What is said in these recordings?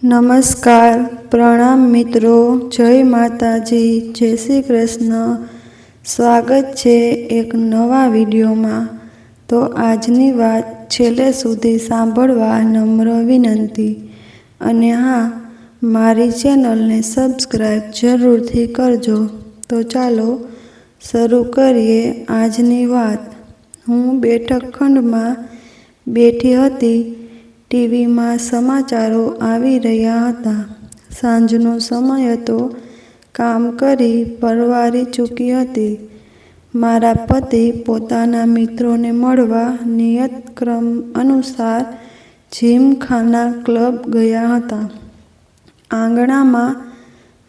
નમસ્કાર, પ્રણામ મિત્રો, જય માતાજી, જય શ્રી કૃષ્ણ. સ્વાગત છે એક નવા વિડીયોમાં. તો આજની વાત છેલ્લે સુધી સાંભળવા નમ્ર વિનંતી. અને હા, મારી ચેનલને સબસ્ક્રાઈબ જરૂરથી કરજો. તો ચાલો શરૂ કરીએ આજની વાત. હું બેઠક ખંડમાં બેઠી હતી. ટીવીમાં સમાચારો આવી રહ્યા હતા. સાંજનો સમય હતો. કામ કરી પરવારી ચૂકી હતી. મારા પતિ પોતાના મિત્રોને મળવા નિયતક્રમ અનુસાર જીમખાના ક્લબ ગયા હતા. આંગણામાં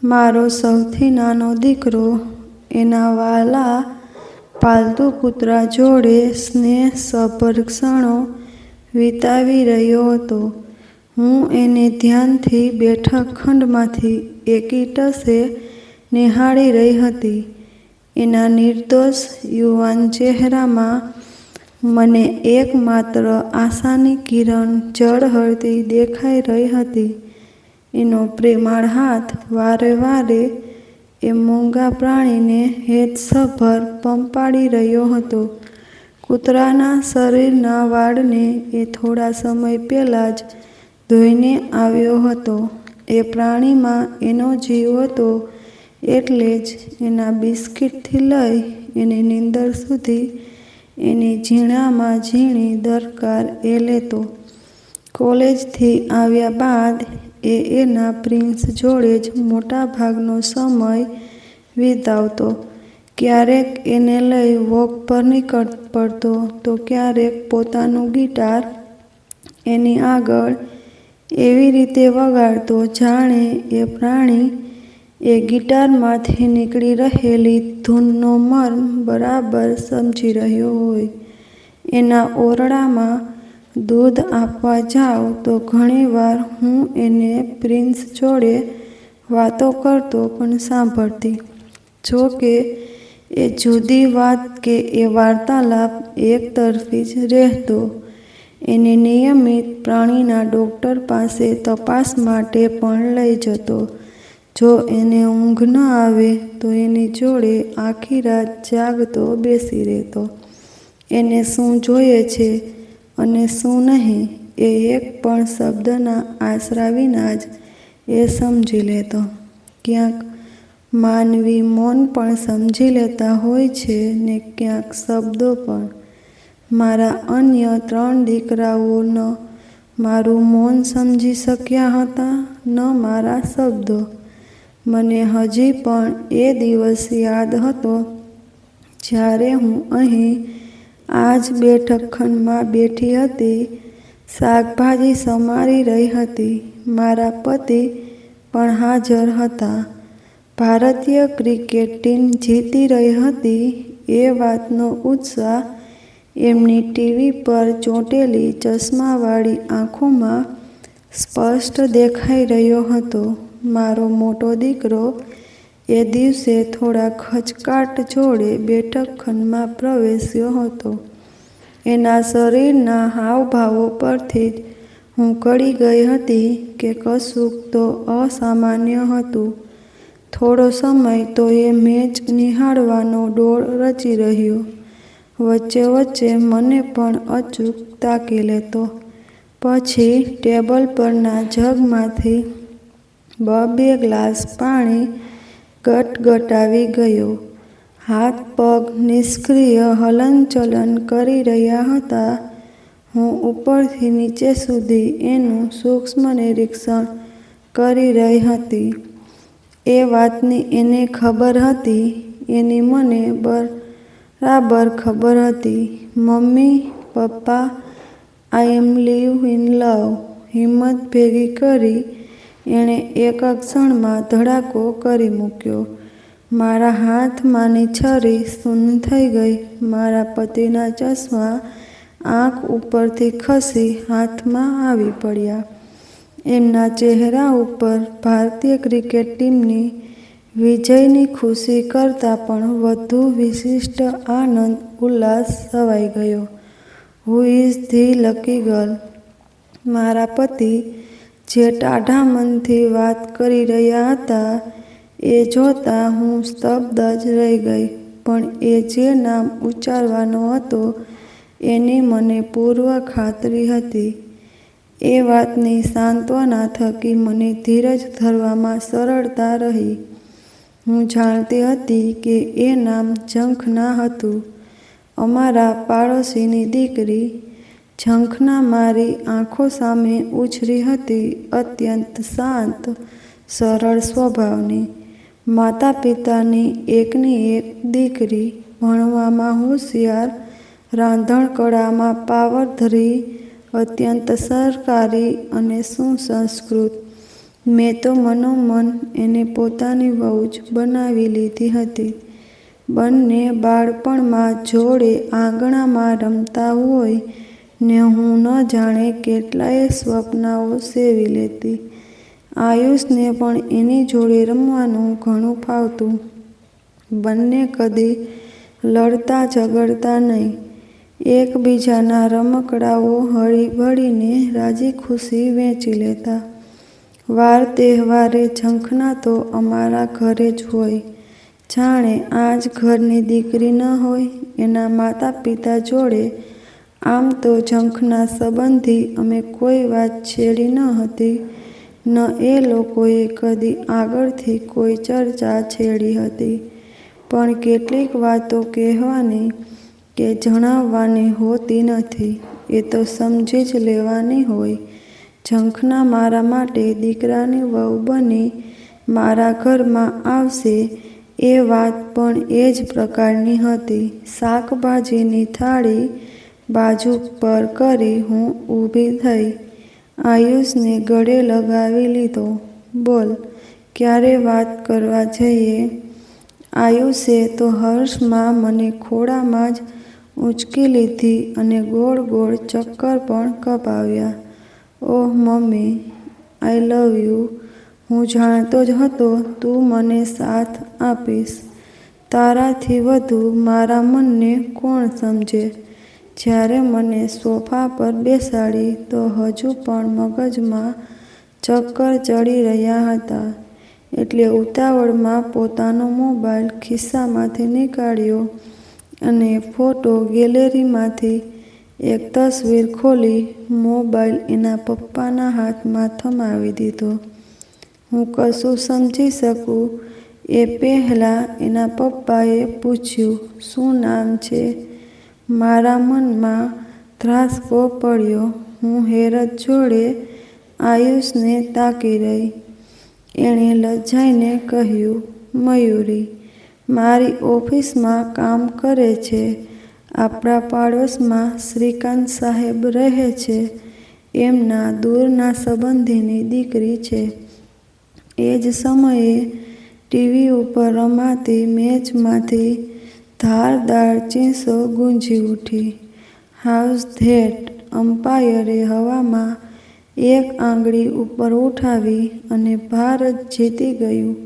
મારો સૌથી નાનો દીકરો એના વહાલા પાલતુ કૂતરા જોડે સ્નેહસભર ક્ષણો વિતાવી રહ્યો હતો. હું એને ધ્યાનથી બેઠક ખંડમાંથી એકીટસે નિહાળી રહી હતી. એના નિર્દોષ યુવાન ચહેરામાં મને એકમાત્ર આશાની કિરણ ઝળહળતી દેખાઈ રહી હતી. એનો પ્રેમાળ હાથ વારે વારે એ મૂંગા પ્રાણીને હેતસભર પંપાળી રહ્યો હતો. કૂતરાના શરીરના વાળને એ થોડા સમય પહેલાં જ ધોઈને આવ્યો હતો. એ પ્રાણીમાં એનો જીવ હતો એટલે જ એના બિસ્કિટથી લઈ એની નીંદર સુધી એની ઝીણામાં ઝીણી દરકાર એ લેતો. કોલેજથી આવ્યા બાદ એ એના પ્રિન્સ જોડે જ મોટા ભાગનો સમય વિતાવતો. ક્યારેક એને લઈ વોક પર નીકળ પડતો તો ક્યારેક પોતાનું ગિટાર એની આગળ એવી રીતે વગાડતો જાણે એ પ્રાણી એ ગિટારમાંથી નીકળી રહેલી ધૂનનો મર્મ બરાબર સમજી રહ્યો હોય. એના ઓરડામાં દૂધ આપવા જાઉં તો ઘણીવાર હું એને પ્રિન્સ જોડે વાતો કરતો પણ સાંભળતી. જો કે એ જુદી વાત કે એ વાર્તાલાપ એકતરફી જ રહેતો. એને નિયમિત પ્રાણીના ડૉક્ટર પાસે તપાસ માટે પણ લઈ જતો. જો એને ઊંઘ ન આવે તો એની જોડે આખી રાત જાગતો બેસી રહેતો. એને શું જોઈએ છે અને શું નહીં એ એક પણ શબ્દના આશરા વિના જ એ સમજી લેતો. ક્યાંક માનવી મૌન પણ સમજી લેતા હોય છે ને ક્યાંક શબ્દો પણ. મારા અન્ય 3 દીકરાઓ ન મારું મૌન સમજી શક્યા હતા ન મારા શબ્દો. મને હજી પણ એ દિવસ યાદ હતો જ્યારે હું અહીં આ જ બેઠક ખંડમાં બેઠી હતી. શાકભાજી સમારી રહી હતી. મારા પતિ પણ હાજર હતા. ભારતીય ક્રિકેટ ટીમ જીતી રહી હતી એ વાતનો ઉત્સાહ એમની ટીવી પર ચોંટેલી ચશ્માવાળી આંખોમાં સ્પષ્ટ દેખાઈ રહ્યો હતો. મારો મોટો દીકરો એ દિવસે થોડા ખચકાટ જોડે બેઠક ખંડમાં પ્રવેશ્યો હતો. એના શરીરના હાવભાવો પરથી જ હું કળી ગઈ હતી કે કશુંક તો અસામાન્ય હતું. થોડો સમય તો એ મેચ નિહાળવાનો ડોળ રચી રહ્યો. વચ્ચે વચ્ચે મને પણ અચૂક તાકી લેતો. પછી ટેબલ પરના જગમાંથી 2 ગ્લાસ પાણી ગટગટાવી ગયો. હાથ પગ નિષ્ક્રિય હલનચલન કરી રહ્યા હતા. હું ઉપરથી નીચે સુધી એનું સૂક્ષ્મ નિરીક્ષણ કરી રહી હતી. એ વાતની એને ખબર હતી. એની મને બરાબર ખબર હતી. મમ્મી, પપ્પા, આઈ એમ લીવ ઇન લવ. હિંમત ભેગી કરી એણે એક ક્ષણમાં ધડાકો કરી મૂક્યો. મારા હાથમાંની છરી શૂન્ય થઈ ગઈ. મારા પતિના ચશ્મા આંખ ઉપરથી ખસી હાથમાં આવી પડ્યા. એમના ચહેરા ઉપર ભારતીય ક્રિકેટ ટીમની વિજયની ખુશી કરતાં પણ વધુ વિશિષ્ટ આનંદ ઉલ્લાસ છવાઈ ગયો. Who is the lucky girl? મારા પતિ જે ટાઢા મનથી વાત કરી રહ્યા હતા એ જોતાં હું સ્તબ્ધ જ રહી ગઈ. પણ એ જે નામ ઉચ્ચારવાનો હતો એની મને પૂર્વ ખાતરી હતી. એ વાતની સાંત્વના થકી મને ધીરજ ધરવામાં સરળતા રહી. હું જાણતી હતી કે એ નામ ઝંખના હતું, અમારા પાડોશીની દીકરી. ઝંખના મારી આંખો સામે ઉછરી હતી, અત્યંત શાંત, સરળ સ્વભાવની, માતા પિતાની એકની એક દીકરી, ભણવામાં હોશિયાર, રાંધણકળામાં પાવરધરી, અત્યંત સરકારી અને સુસંસ્કૃત. મેં તો મનોમન એને પોતાની વહુ જ બનાવી લીધી હતી. બંને બાળપણમાં જોડે આંગણામાં રમતા હોય ને હું ન જાણે કેટલાય સ્વપ્નાઓ સેવી લેતી. આયુષને પણ એની જોડે રમવાનું ઘણું ફાવતું. બંને કદી લડતા ઝઘડતા નહીં. એકબીજાના રમકડાઓ હળીભળીને રાજી ખુશી વહેંચી લેતા. વાર તહેવારે ઝંખના તો અમારા ઘરે જ હોય. જાણે આ જ ઘરની દીકરી ન હોય. એના માતા પિતા જોડે આમ તો ઝંખના સંબંધી અમે કોઈ વાત છેડી ન હતી, ન એ લોકોએ કદી આગળથી કોઈ ચર્ચા છેડી હતી. પણ કેટલીક વાતો કહેવાની કે જણાવવાની હોતી નથી, એ તો સમજી જ લેવાની હોય. ઝંખના મારા માટે દીકરાની વહુ બની મારા ઘરમાં આવશે એ વાત પણ એ જ પ્રકારની હતી. શાકભાજીની થાળી બાજુ પર કરી હું ઊભી થઈ. આયુષને ગળે લગાવી લીધો. બોલ, ક્યારે વાત કરવા જઈએ? આયુષે તો હર્ષમાં મને ખોળામાં જ ઊંચકી લીધી અને ગોળ ગોળ ચક્કર પણ કપાવ્યા. ઓહ મમ્મી, આઈ લવ યુ. હું જાણતો જ હતો તું મને સાથ આપીશ. તારાથી વધુ મારા મનને કોણ સમજે? જ્યારે મને સોફા પર બેસાડી તો હજુ પણ મગજમાં ચક્કર ચડી રહ્યા હતા, એટલે ઉતાવળમાં પોતાનો મોબાઈલ ખિસ્સામાંથી નીકાળ્યો અને ફોટો ગેલેરીમાંથી એક તસવીર ખોલી મોબાઈલ એના પપ્પાના હાથમાં થમાવી દીધો. હું કશું સમજી શકું એ પહેલાં એના પપ્પાએ પૂછ્યું, શું નામ છે? મારા મનમાં ધ્રાસકો પડ્યો. હું હેરત જોડે આયુષને તાકી રહી. એણે લજાઈને કહ્યું, મયુરી. મારી ઓફિસમાં કામ કરે છે. આપણા પાડોશમાં શ્રીકાંત સાહેબ રહે છે. એમના દૂરના સંબંધીની દીકરી છે. એ જ સમયે ટીવી ઉપર રમાતી મેચમાંથી ધારદાર ચીસો ગુંજી ઉઠી. How's that? અમ્પાયરે હવામાં એક આંગળી ઉપર ઉઠાવી અને ભારત જીતી ગયું.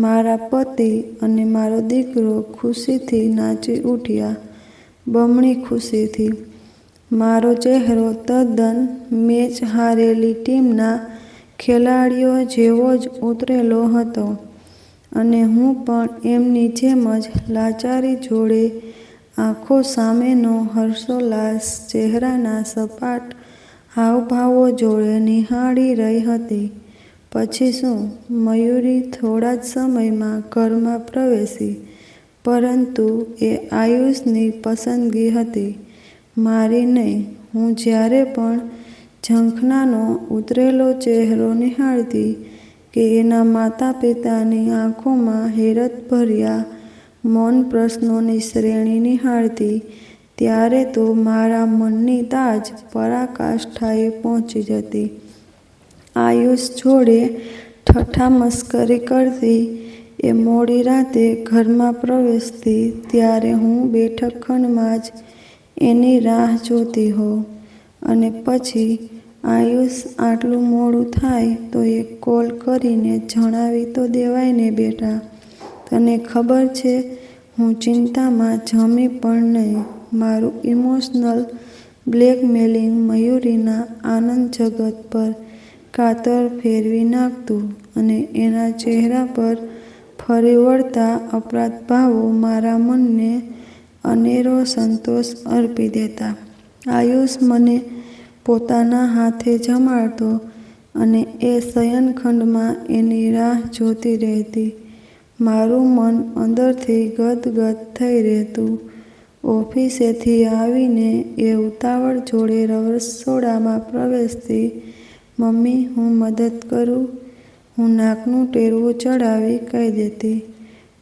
મારા પતિ અને મારો દીકરો ખુશીથી નાચી ઉઠ્યા, બમણી ખુશીથી. મારો ચહેરો તદ્દન મેચ હારેલી ટીમના ખેલાડીઓ જેવો જ ઉતરેલો હતો અને હું પણ એમની જેમ જ લાચારી જોડે આંખો સામેનો હર્ષોલ્લાસ ચહેરાના સપાટ હાવભાવો જોડે નિહાળી રહી હતી. પછી શું? મયુરી થોડા જ સમયમાં ઘરમાં પ્રવેશી, પરંતુ એ આયુષની પસંદગી હતી, મારી નહીં. હું જ્યારે પણ ઝંખનાનો ઉતરેલો ચહેરો નિહાળતી કે એના માતા પિતાની આંખોમાં હેરતભર્યા મૌન પ્રશ્નોની શ્રેણી નિહાળતી, ત્યારે તો મારા મનની દાજ પરાકાષ્ઠાએ પહોંચી જતી. આયુષ જોડે ઠઠ્ઠા મસ્કરી કરતી એ મોડી રાતે ઘરમાં પ્રવેશતી ત્યારે હું બેઠક ખંડમાં જ એની રાહ જોતી હોઉં. અને પછી આયુષ આટલું મોડું થાય તો એક કોલ કરીને જણાવી તો દેવાય ને બેટા. તને ખબર છે હું ચિંતામાં જમી પણ નહીં. મારું ઇમોશનલ બ્લેકમેલિંગ મયુરીના આનંદ જગત પર કાતર ફેરવી નાખતું અને એના ચહેરા પર ફરી વળતા અપરાધ ભાવો મારા મનને અનેરો સંતોષ અર્પી દેતા. આયુષ મને પોતાના હાથે જમાડતો અને એ શયનખંડમાં એની રાહ જોતી રહેતી. મારું મન અંદરથી ગદગદ થઈ રહેતું. ઓફિસેથી આવીને એ ઉતાવળ જોડે રસોડામાં પ્રવેશતી. મમ્મી, હું મદદ કરું? હું નાકનું ટેરવું ચડાવી કહી દેતી.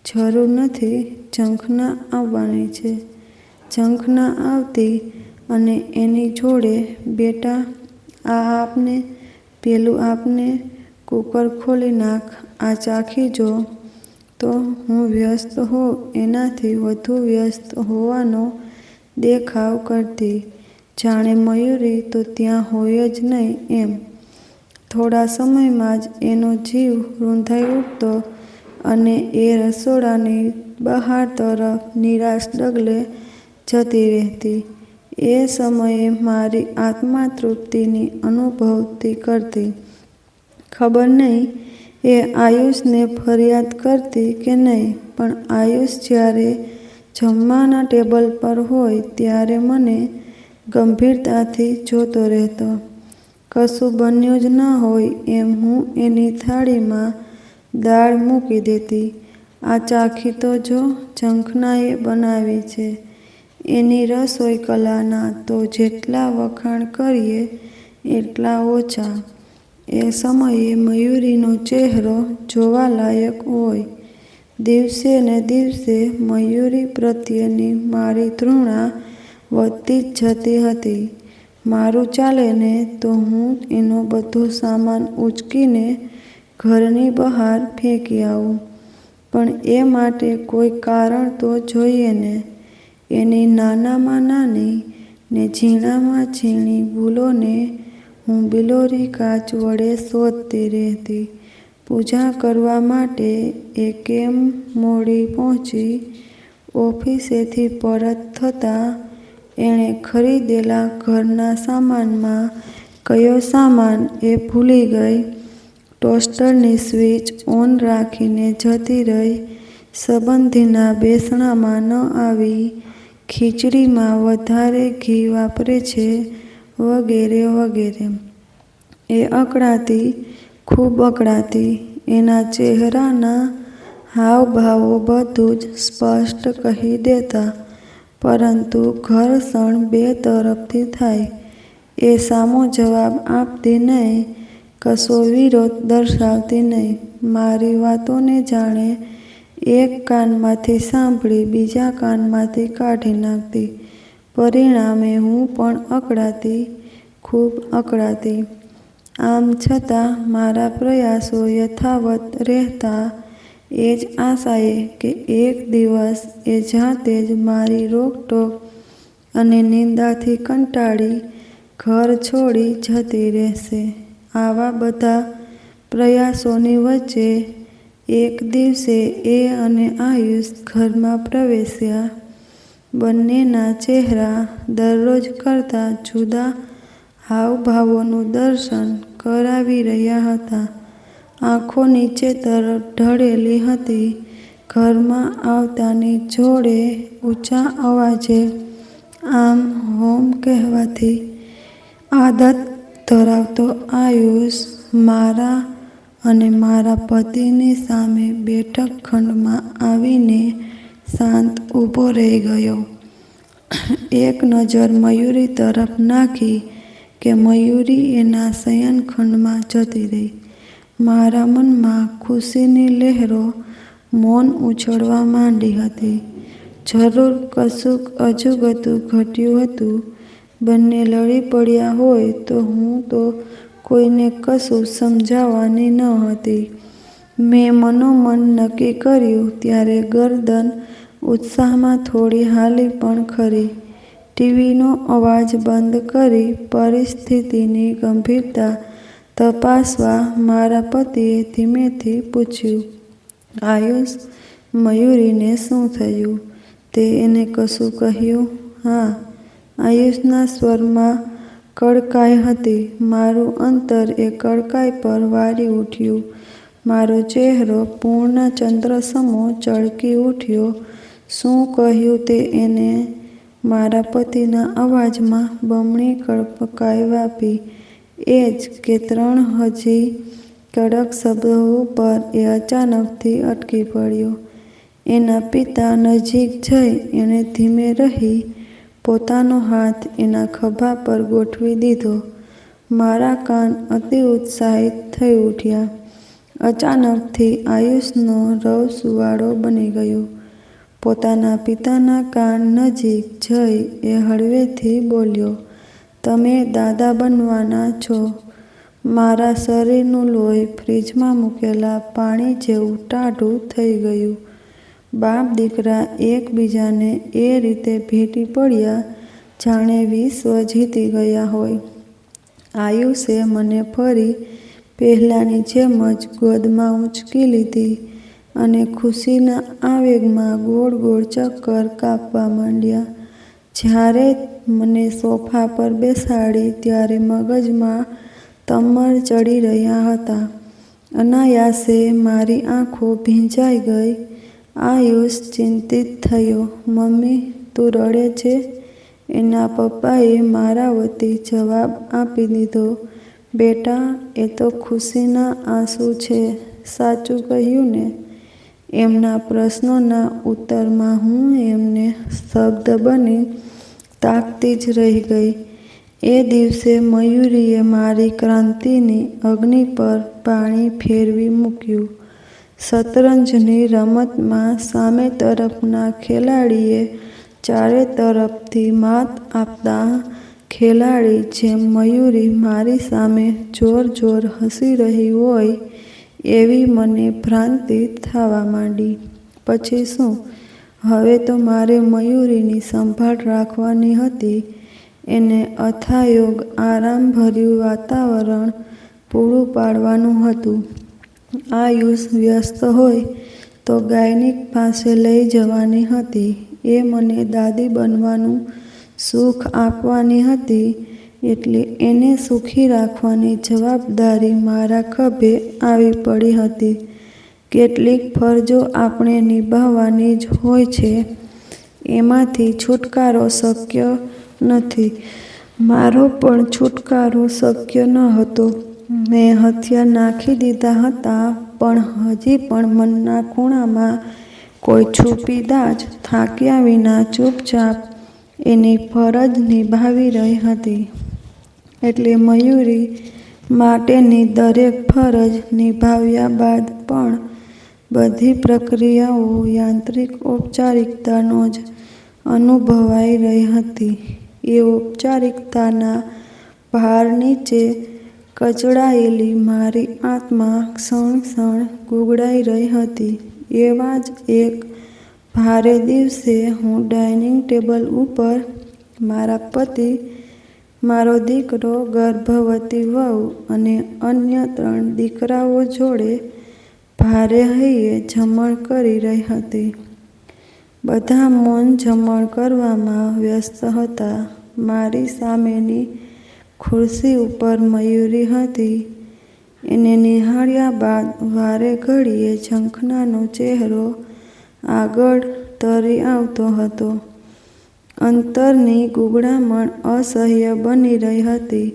જરૂર નથી, ઝંખના આવવાની છે. ઝંખના આવતી અને એની જોડે, બેટા આ આપને, પેલું આપને, કૂકર ખોલી નાખ, આ ચાખી જો. તો હું વ્યસ્ત હોઉં એનાથી વધુ વ્યસ્ત હોવાનો દેખાવ કરતી. જાણે મયુરી તો ત્યાં હોય જ નહીં એમ. થોડા સમયમાં જ એનો જીવ રૂંધાઈ ઉઠતો અને એ રસોડાની બહાર તરફ નિરાશ ડગલે જતી રહેતી. એ સમયે મારી આત્મા તૃપ્તિની અનુભૂતિ કરતી. ખબર નહીં એ આયુષને ફરિયાદ કરતી કે નહીં, પણ આયુષ જ્યારે જમવાના ટેબલ પર હોય ત્યારે મને ગંભીરતાથી જોતો રહેતો. કશું બન્યું જ ન હોય એમ હું એની થાળીમાં દાળ મૂકી દેતી. આ ચાખી તો જો, ઝંખનાએ બનાવી છે. એની રસોઈ કલાના તો જેટલા વખાણ કરીએ એટલા ઓછા. એ સમયે મયુરીનો ચહેરો જોવાલાયક હોય. દિવસે ને દિવસે મયુરી પ્રત્યેની મારી તૃષ્ણા વધતી જ જતી હતી. મારું ચાલે ને તો હું એનો બધો સામાન ઉંચકીને ઘરની બહાર ફેંકી આવું, પણ એ માટે કોઈ કારણ તો જોઈએ ને. એની નાનામાં નાની ને ઝીણામાં ઝીણી ભૂલોને હું બિલોરી કાચ વડે શોધતી રહેતી. પૂજા કરવા માટે એ કેમ મોડી પહોંચી? ઓફિસેથી પરત થતાં એણે ખરીદેલા ઘરના સામાનમાં કયો સામાન એ ભૂલી ગઈ. ટોસ્ટરની સ્વિચ ઓન રાખીને જતી રહી. સંબંધીના બેસણામાં ન આવી. ખીચડીમાં વધારે ઘી વાપરે છે, વગેરે વગેરે. એ અકળાતી, ખૂબ અકળાતી. એના ચહેરાના હાવભાવો બધું જ સ્પષ્ટ કહી દેતા. પરંતુ ઘર્ષણ બે તરફથી થાય. એ સામો જવાબ આપતી નહીં, કશો વિરોધ દર્શાવતી નહીં. મારી વાતોને જાણે એક કાનમાંથી સાંભળી બીજા કાનમાંથી કાઢી નાખતી. પરિણામે હું પણ અકળાતી, ખૂબ અકળાતી. આમ છતાં મારા પ્રયાસો યથાવત રહેતા, એ જ આશાએ કે એક દિવસ એ જાતે જ મારી રોકટોક અને નિંદાથી કંટાળી ઘર છોડી જતી રહેશે. આવા બધા પ્રયાસોની વચ્ચે એક દિવસે એ અને આયુષ ઘરમાં પ્રવેશ્યા. બંનેના ચહેરા દરરોજ કરતાં જુદા હાવભાવોનું દર્શન કરાવી રહ્યા હતા. આંખો નીચે તરફ ઢળેલી હતી. ઘરમાં આવતાની જોડે ઊંચા અવાજે આમ હોમ કહેવાથી આદત ધરાવતો આયુષ મારા અને મારા પતિની સામે બેઠક ખંડમાં આવીને શાંત ઊભો રહી ગયો. એક નજર મયુરી તરફ નાખી કે મયુરી એના શયનખંડમાં જતી રહી. મારા મનમાં ખુશીની લહેરો મૌન ઉછળવા માંડી હતી. જરૂર કશુંક અજુગતું ઘટ્યું હતું. બંને લડી પડ્યા હોય તો હું તો કોઈને કશું સમજાવવાની ન હતી. મેં મનોમન નક્કી કર્યું ત્યારે ગરદન ઉત્સાહમાં થોડી હાલી પણ ખરી. ટીવીનો અવાજ બંધ કરી પરિસ્થિતિની ગંભીરતા તપાસવા મારા પતિએ ધીમેથી પૂછ્યું, આયુષ, મયુરીને શું થયું? તે એને કશું કહ્યું? હા. આયુષના સ્વરમાં કડકાઈ હતી. મારું અંતર એ કડકાઈ પર વારી ઉઠ્યું. મારો ચહેરો પૂર્ણ ચંદ્ર સમો ચળકી ઉઠ્યો. શું કહ્યું તે એને? મારા પતિના અવાજમાં બમણી કડકાઈ વ્યાપી. એ જ કે 3 હજી કડક શબ્દો ઉપર એ અચાનકથી અટકી પડ્યો. એના પિતા નજીક જઈ એણે ધીમે રહી પોતાનો હાથ એના ખભા પર ગોઠવી દીધો. મારા કાન અતિ ઉત્સાહિત થઈ ઉઠ્યા. અચાનકથી આયુષનો રવ સુવાળો બની ગયો. પોતાના પિતાના કાન નજીક જઈ એ હળવેથી બોલ્યો, તમે દાદા બનવાના છો. મારા શરીરનું લોહી ફ્રીજમાં મૂકેલા પાણી જેવું ટાઢું થઈ ગયું. બાપ દીકરા એકબીજાને એ રીતે ભેટી પડ્યા જાણે વિશ્વ જીતી ગયા હોય. આયુષે મને ફરી પહેલાંની જેમ જ ગોદમાં ઊંચકી લીધી અને ખુશીના આવેગમાં ગોળ ગોળ ચક્કર કાપવા માંડ્યા. જ્યારે મને સોફા પર બેસાડી ત્યારે મગજમાં તમર ચડી રહ્યા હતા. અનાયાસે મારી આંખો ભીંજાઈ ગઈ. આયુષ ચિંતિત થયો. મમ્મી, તું રડે છે? એના પપ્પાએ મારા વતી જવાબ આપી દીધો, બેટા, એ તો ખુશીના આંસુ છે. સાચું કહ્યું ને? એમના પ્રશ્નોના ઉત્તરમાં હું એમને શબ્દ બની તાકતી જ રહી ગઈ. એ દિવસે મયુરીએ મારી ક્રાંતિની અગ્નિ પર પાણી ફેરવી મૂક્યું. શતરંજની રમતમાં સામે તરફના ખેલાડીએ ચારે તરફથી માત આપતા ખેલાડી જેમ મયુરી મારી સામે જોર જોર હસી રહી હોય એવી મને ભ્રાંતિ થવા માંડી. પછી શું? હવે તો મારે મયુરીની સંભાળ રાખવાની હતી. એને અથાયોગ આરામભર્યું વાતાવરણ પૂરું પાડવાનું હતું. આયુષ વ્યસ્ત હોય તો ગાયનિક પાસે લઈ જવાની હતી. એ મને દાદી બનવાનું સુખ આપવાની હતી. એટલે એને સુખી રાખવાની જવાબદારી મારા ખભે આવી પડી હતી. કેટલીક ફરજો આપણે નિભાવવાની જ હોય છે. એમાંથી છુટકારો શક્ય નથી. મારો પણ છુટકારો શક્ય ન હતો. મેં હથિયાર નાખી દીધા હતા, પણ હજી પણ મનના ખૂણામાં કોઈ છુપી દાજ થાક્યા વિના ચૂપચાપ એની ફરજ નિભાવી રહી હતી. એટલે મયુરી માટેની દરેક ફરજ નિભાવ્યા બાદ પણ બધી પ્રક્રિયાઓ યાંત્રિક ઔપચારિકતાનો જ અનુભવાઈ રહી હતી. એ ઔપચારિકતાના ભાર નીચે કચડાયેલી મારી આત્મા ક્ષણ ક્ષણ ગુગળાઈ રહી હતી. એવા જ એક ભારે દિવસે હું ડાઇનિંગ ટેબલ ઉપર મારા પતિ, મારો દીકરો, ગર્ભવતી વહુ અને અન્ય 3 દીકરાઓ જોડે ભારે હૈયે જમણ કરી રહી હતી. બધા મૌન જમણ કરવામાં વ્યસ્ત હતા. મારી સામેની ખુરશી ઉપર મયુરી હતી. એને નિહાળ્યા બાદ વારે ઘડીએ ઝંખનાનો ચહેરો આગળ તરી આવતો હતો. અંતરની ગૂંગળામણ અસહ્ય બની રહી હતી.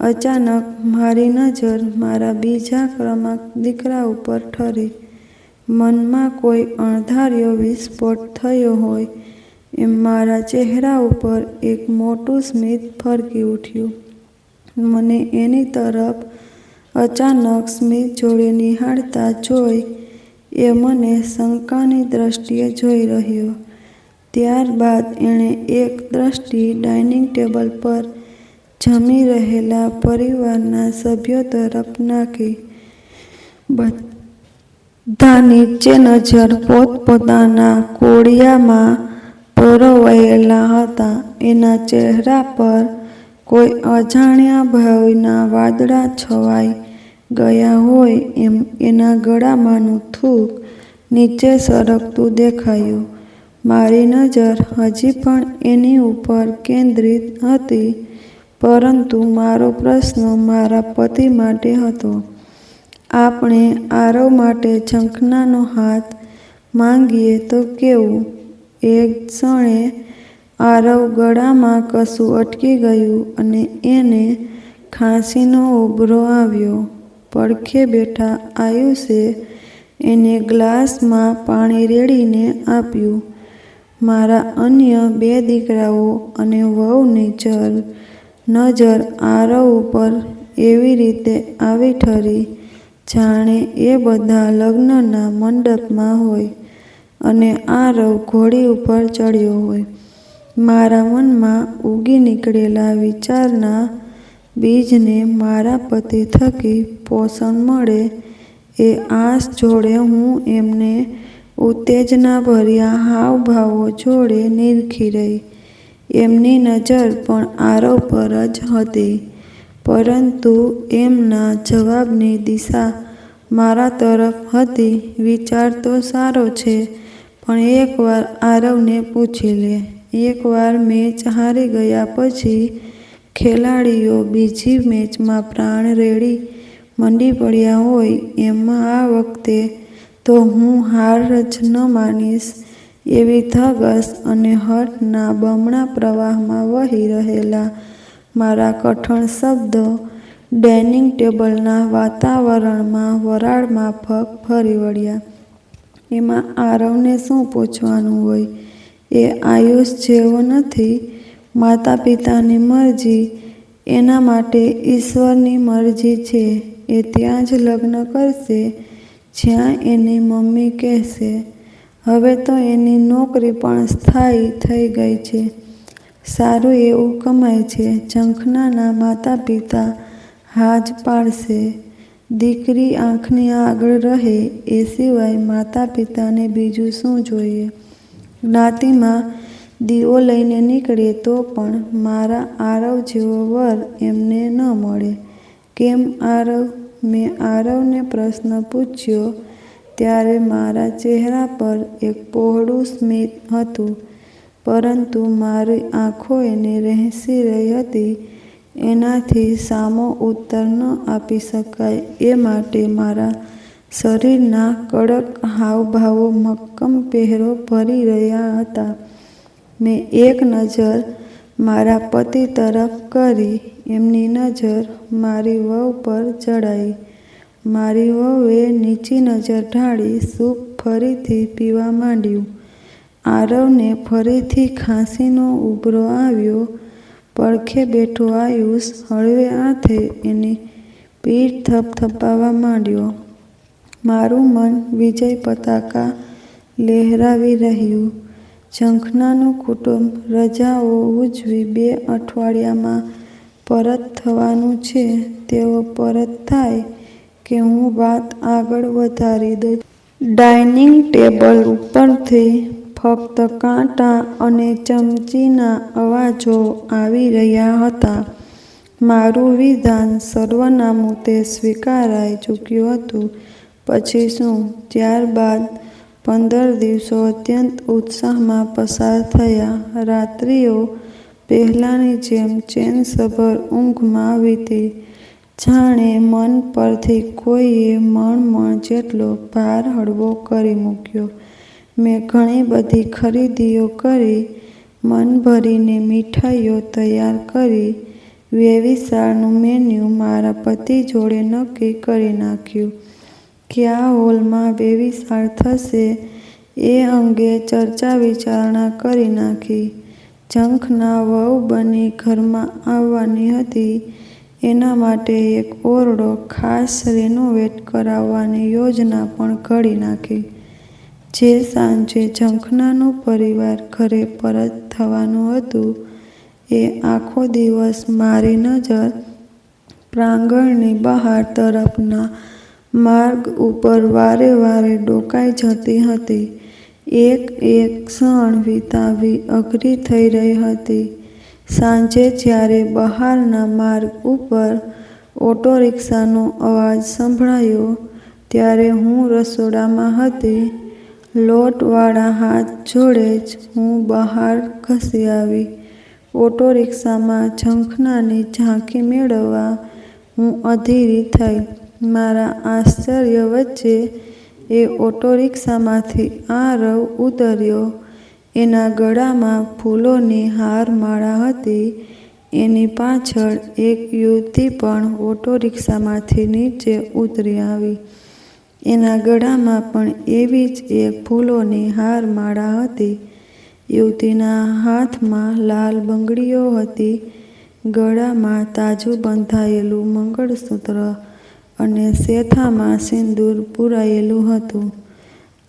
અચાનક મારી નજર મારા બીજા ક્રમાંક દીકરા ઉપર ઠરી. મનમાં કોઈ અણધાર્યો વિસ્ફોટ થયો હોય એમ મારા ચહેરા ઉપર એક મોટું સ્મિત ફરકી ઉઠ્યું. મને એની તરફ અચાનક સ્મિત જોડે નિહાળતા જોઈ એ મને શંકાની દ્રષ્ટિએ જોઈ રહ્યો. ત્યારબાદ એણે એક દ્રષ્ટિ ડાઇનિંગ ટેબલ પર જમી રહેલા પરિવારના સભ્યો તરફ નાખી. બધા નીચે નજર પોતપોતાના કોડિયામાં પરોવાયેલા હતા. એના ચહેરા પર કોઈ અજાણ્યા ભયના વાદળા છવાઈ ગયા હોય એમ એના ગળામાંનું થૂંક નીચે સરકતું દેખાયું. મારી નજર હજી પણ એની ઉપર કેન્દ્રિત હતી, પરંતુ મારો પ્રશ્ન મારા પતિ માટે હતો. આપણે આરવ માટે ઝંખનાનો હાથ માંગીએ તો કેવું? એક ક્ષણે આરવ ગળામાં કશું અટકી ગયું અને એને ખાંસીનો ઉભરો આવ્યો. પડખે બેઠા આયુષે એને ગ્લાસમાં પાણી રેડીને આપ્યું. મારા અન્ય 2 દીકરાઓ અને વહુની નજર આરવ ઉપર એવી રીતે આવી ઠરી જાણે એ બધા લગ્નના મંડપમાં હોય અને આરવ ઘોડી ઉપર ચડ્યો હોય. મારા મનમાં ઉગી નીકળેલા વિચારના બીજને મારા પતિ થકી પોષણ મળે એ આશ જોડે હું એમને ઉત્તેજનાભર્યા હાવભાવો જોડે નીરખી રહી. એમની નજર પણ આરવ પર જ હતી, પરંતુ એમના જવાબની દિશા મારા તરફ હતી. વિચાર તો સારો છે, પણ એકવાર આરવને પૂછી લે. એકવાર મેચ હારી ગયા પછી ખેલાડીઓ બીજી મેચમાં પ્રાણ રેડી મંડી પડ્યા હોય એમાં આ વખતે તો હું હાર જ ન માનીશ એવી ધગશ અને હઠના બમણા પ્રવાહમાં વહી રહેલા મારા કઠણ શબ્દો ડાઇનિંગ ટેબલના વાતાવરણમાં વરાળ માફક ફરી વળ્યા. એમાં આરવને શું પૂછવાનું હોય? એ આયુષ જેવો નથી. માતા પિતાની મરજી એના માટે ઈશ્વરની મરજી છે. એ ત્યાં જ લગ્ન કરશે જ્યાં એની મમ્મી કહેશે. હવે તો એની નોકરી પણ સ્થાયી થઈ ગઈ છે, સારું એવું કમાય છે. ઝંખનાના માતા પિતા હા જ પાડશે. દીકરી આંખની આગળ રહે એ સિવાય માતા પિતાને બીજું શું જોઈએ? જ્ઞાતિમાં દીવો લઈને નીકળે તો પણ મારા આરવ જેવો વર એમને ન મળે. કેમ આરવ? મેં આરવને પ્રશ્ન પૂછ્યો ત્યારે મારા ચહેરા પર એક પહોળું સ્મિત હતું, પરંતુ મારી આંખો એને રહેસી રહી હતી. એનાથી સામો ઉત્તર ન આપી શકાય એ માટે મારા શરીરના કડક હાવભાવો મક્કમ પહેરો ભરી રહ્યા હતા. મેં એક નજર મારા પતિ તરફ કરી. એમની નજર મારી વહુ પર ચડાઈ. મારી વહુએ નીચી નજર ઢાળી સૂપ ફરીથી પીવા માંડ્યું. આરવને ફરીથી ખાંસીનો ઉભરો આવ્યો. પડખે બેઠો આયુષ હળવે હાથે એની પીઠ થપથપાવવા માંડ્યો. મારું મન વિજય પતાકા લહેરાવી રહ્યું. ઝંખનાનું કુટુંબ રજાઓ ઉજવી 2 અઠવાડિયામાં પરત થવાનું છે. તેઓ પરત થાય કે હું વાત આગળ વધારી દઉં. ડાઇનિંગ ટેબલ ઉપરથી ફક્ત કાંટા અને ચમચીના અવાજો આવી રહ્યા હતા. મારું વિધાન સર્વનામું તે સ્વીકારાઈ ચૂક્યું હતું. પછી શું? ત્યારબાદ 15 દિવસો અત્યંત ઉત્સાહમાં પસાર થયા. રાત્રિઓ પહેલાંની જેમ ચેનસભર ઊંઘમાં વીતી. જાણે મન પરથી કોઈએ મણ જેટલો ભાર હળવો કરી મૂક્યો. મેં ઘણી બધી ખરીદીઓ કરી. મન ભરીને મીઠાઈઓ તૈયાર કરી. વેવિશાળનું મેન્યુ મારા પતિ જોડે નક્કી કરી નાખ્યું. કયા હોલમાં વેવિશાળ થશે એ અંગે ચર્ચા વિચારણા કરી નાખી. ઝંખના વહુ બની ઘરમાં આવવાની હતી. એના માટે એક ઓરડો ખાસ રેનોવેટ કરાવવાની યોજના પણ ઘડી નાખી. જે સાંજે ઝંખનાનું પરિવાર ઘરે પરત થવાનું હતું એ આખો દિવસ મારી નજર પ્રાંગણની બહાર તરફના માર્ગ ઉપર વારે વારે ડોકાઈ જતી હતી. એક એક ક્ષણ વિતાવવી અઘરી થઈ રહી હતી. સાંજે જ્યારે બહારના માર્ગ ઉપર ઓટો રિક્ષાનો અવાજ સંભળાયો ત્યારે હું રસોડામાં હતી. લોટવાળા હાથ જોડે જ હું બહાર ખસી આવી. ઓટો રિક્ષામાં ઝંખનાની ઝાંખી મેળવવા હું અધીરી થઈ. મારા આશ્ચર્ય વચ્ચે એ ઓટો રિક્ષામાંથી આરવ ઉતર્યો. એના ગળામાં ફૂલોની હારમાળા હતી. એની પાછળ એક યુવતી પણ ઓટો રિક્ષામાંથી નીચે ઉતરી આવી. એના ગળામાં પણ એવી જ એક ફૂલોની હારમાળા હતી. યુવતીના હાથમાં લાલ બંગડીઓ હતી. ગળામાં તાજું બંધાયેલું મંગળસૂત્ર અને શેથામાં સિંદૂર પૂરાયેલું હતું.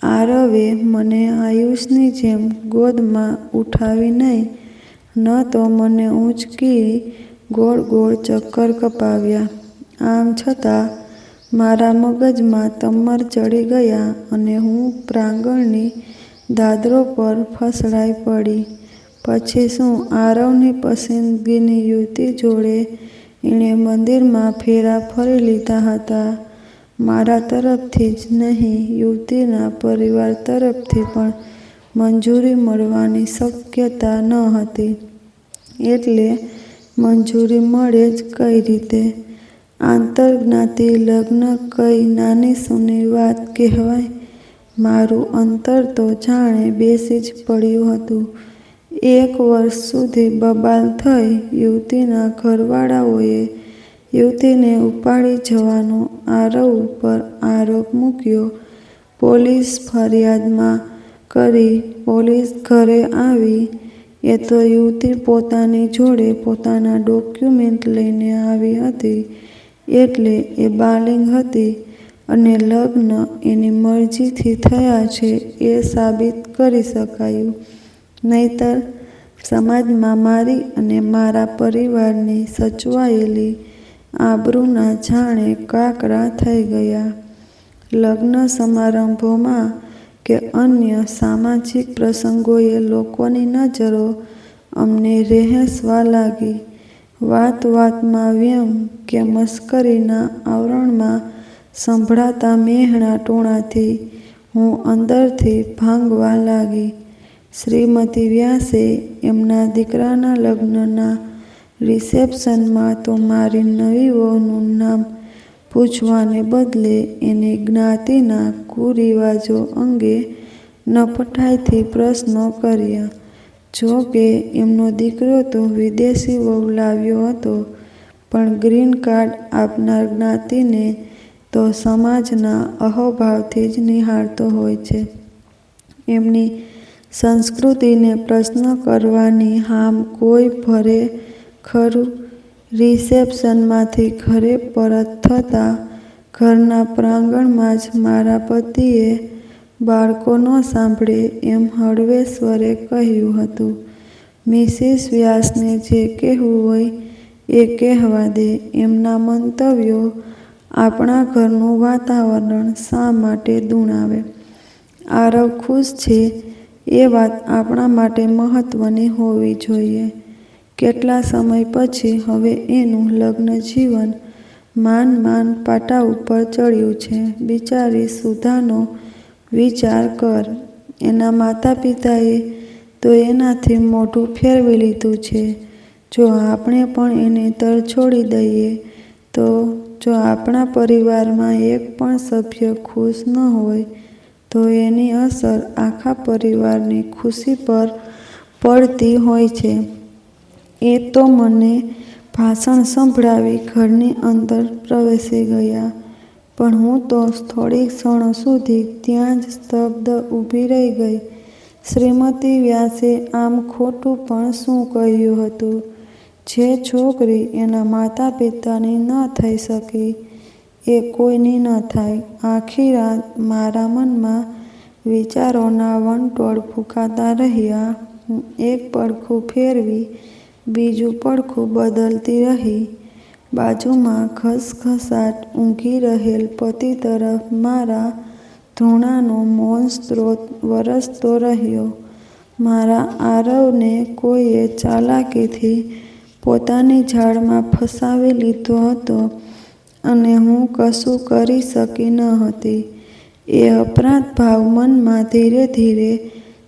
આરવે મને આયુષની જેમ ગોદમાં ઉઠાવી નહીં, ન તો મને ઊંચકી ગોળ ગોળ ચક્કર કપાવ્યા. આમ છતાં મારા મગજમાં તમર ચડી ગયા અને હું પ્રાંગણની દાદરો પર ફસડાઈ પડી. પછી શું આરવની પસંદગીની યુવતી જોડે એણે મંદિરમાં ફેરા ફરી લીધા હતા. મારા તરફથી જ નહીં, યુવતીના પરિવાર તરફથી પણ મંજૂરી મળવાની શક્યતા ન હતી. એટલે મંજૂરી મળે જ કઈ રીતે? આંતરજ્ઞાતિ લગ્ન કઈ નાની સૂની વાત કહેવાય? મારું અંતર તો જાણે બેસી જ પડ્યું હતું. 1 વર્ષ સુધી બબાલ થઈ. યુવતીના ઘરવાળાઓએ યુવતીને ઉપાડી જવાનો આરવ ઉપર આરોપ મૂક્યો. પોલીસ ફરિયાદમાં કરી. પોલીસ ઘરે આવી. એ તો યુવતી પોતાની જોડે પોતાના ડોક્યુમેન્ટ લઈને આવી હતી. એટલે એ બાલિગ હતી અને લગ્ન એની મરજીથી થયા છે એ સાબિત કરી શકાયું. નહીંતર સમાજમાં મારી અને મારા પરિવારની સચવાયેલી આબરૂના જાણે કાકરા થઈ ગયા. લગ્ન સમારંભોમાં કે અન્ય સામાજિક પ્રસંગોએ લોકોની નજરો અમને રહેસવા લાગી. વાત વાતમાં વ્યંગ કે મશ્કરીના આવરણમાં સંભળાતા મેહણા ટોણાથી હું અંદરથી ભાંગવા લાગી. શ્રીમતી વ્યાસે એમના દીકરાના લગ્નના રિસેપ્શનમાં તો મારી નવી વહુનું નામ પૂછવાને બદલે એની જ્ઞાતિના કુરિવાજો અંગે નફટાઈથી પ્રશ્નો કર્યા. જો કે એમનો દીકરો તો વિદેશી વહુ લાવ્યો હતો, પણ ગ્રીન કાર્ડ આપનાર જ્ઞાતિને તો સમાજના અહોભાવથી જ નિહાળતો હોય છે. એમની સંસ્કૃતિને પ્રશ્ન કરવાની હામ કોઈ ભરે ખરું? રિસેપ્શનમાંથી ઘરે પરત થતાં ઘરના પ્રાંગણમાં જ મારા પતિએ બાળકો ન સાંભળે એમ હળવે સ્વરે કહ્યું હતું, મિસિસ વ્યાસને જે કહેવું હોય એ કહેવા દે. એમના મંતવ્યો આપણા ઘરનું વાતાવરણ શા માટે દૂણાવે? આરવ ખુશ છે એ વાત આપણા માટે મહત્વની હોવી જોઈએ. કેટલા સમય પછી હવે એનું લગ્ન જીવન માંડ પાટા ઉપર ચડ્યું છે. બિચારી સુધાનો વિચાર કર. એના માતા પિતાએ તો એનાથી મોઢું ફેરવી લીધું છે. જો આપણે પણ એને તરછોડી દઈએ તો જો આપણા પરિવારમાં એક પણ સભ્ય ખુશ ન હોય તો એની અસર આખા પરિવારની ખુશી પર પડતી હોય છે. એ તો મને ભાષણ સંભળાવી ઘરની અંદર પ્રવેશી ગયા, પણ હું તો થોડી ક્ષણો સુધી ત્યાં જ સ્તબ્ધ ઊભી રહી ગઈ. શ્રીમતી વ્યાસે આમ ખોટું પણ શું કહ્યું હતું? જે છોકરી એના માતા પિતાની ન થઈ શકી એ કોઈની ન થાય. આખી રાત મારા મનમાં વિચારોના વંટોળ ફૂંકાતા રહ્યા. હું એક પડખું ફેરવી બીજું પડખું બદલતી રહી. બાજુમાં ઘસઘસાટ ઊંઘી રહેલ પતિ તરફ મારા ધૂણાનો મૌન સ્ત્રોત વરસતો રહ્યો. મારા આરવને કોઈએ ચાલાકીથી પોતાની જાળમાં ફસાવી લીધો હતો અને હું કશું કરી શકી ન હતી. એ અપરાધ ભાવ મનમાં ધીરે ધીરે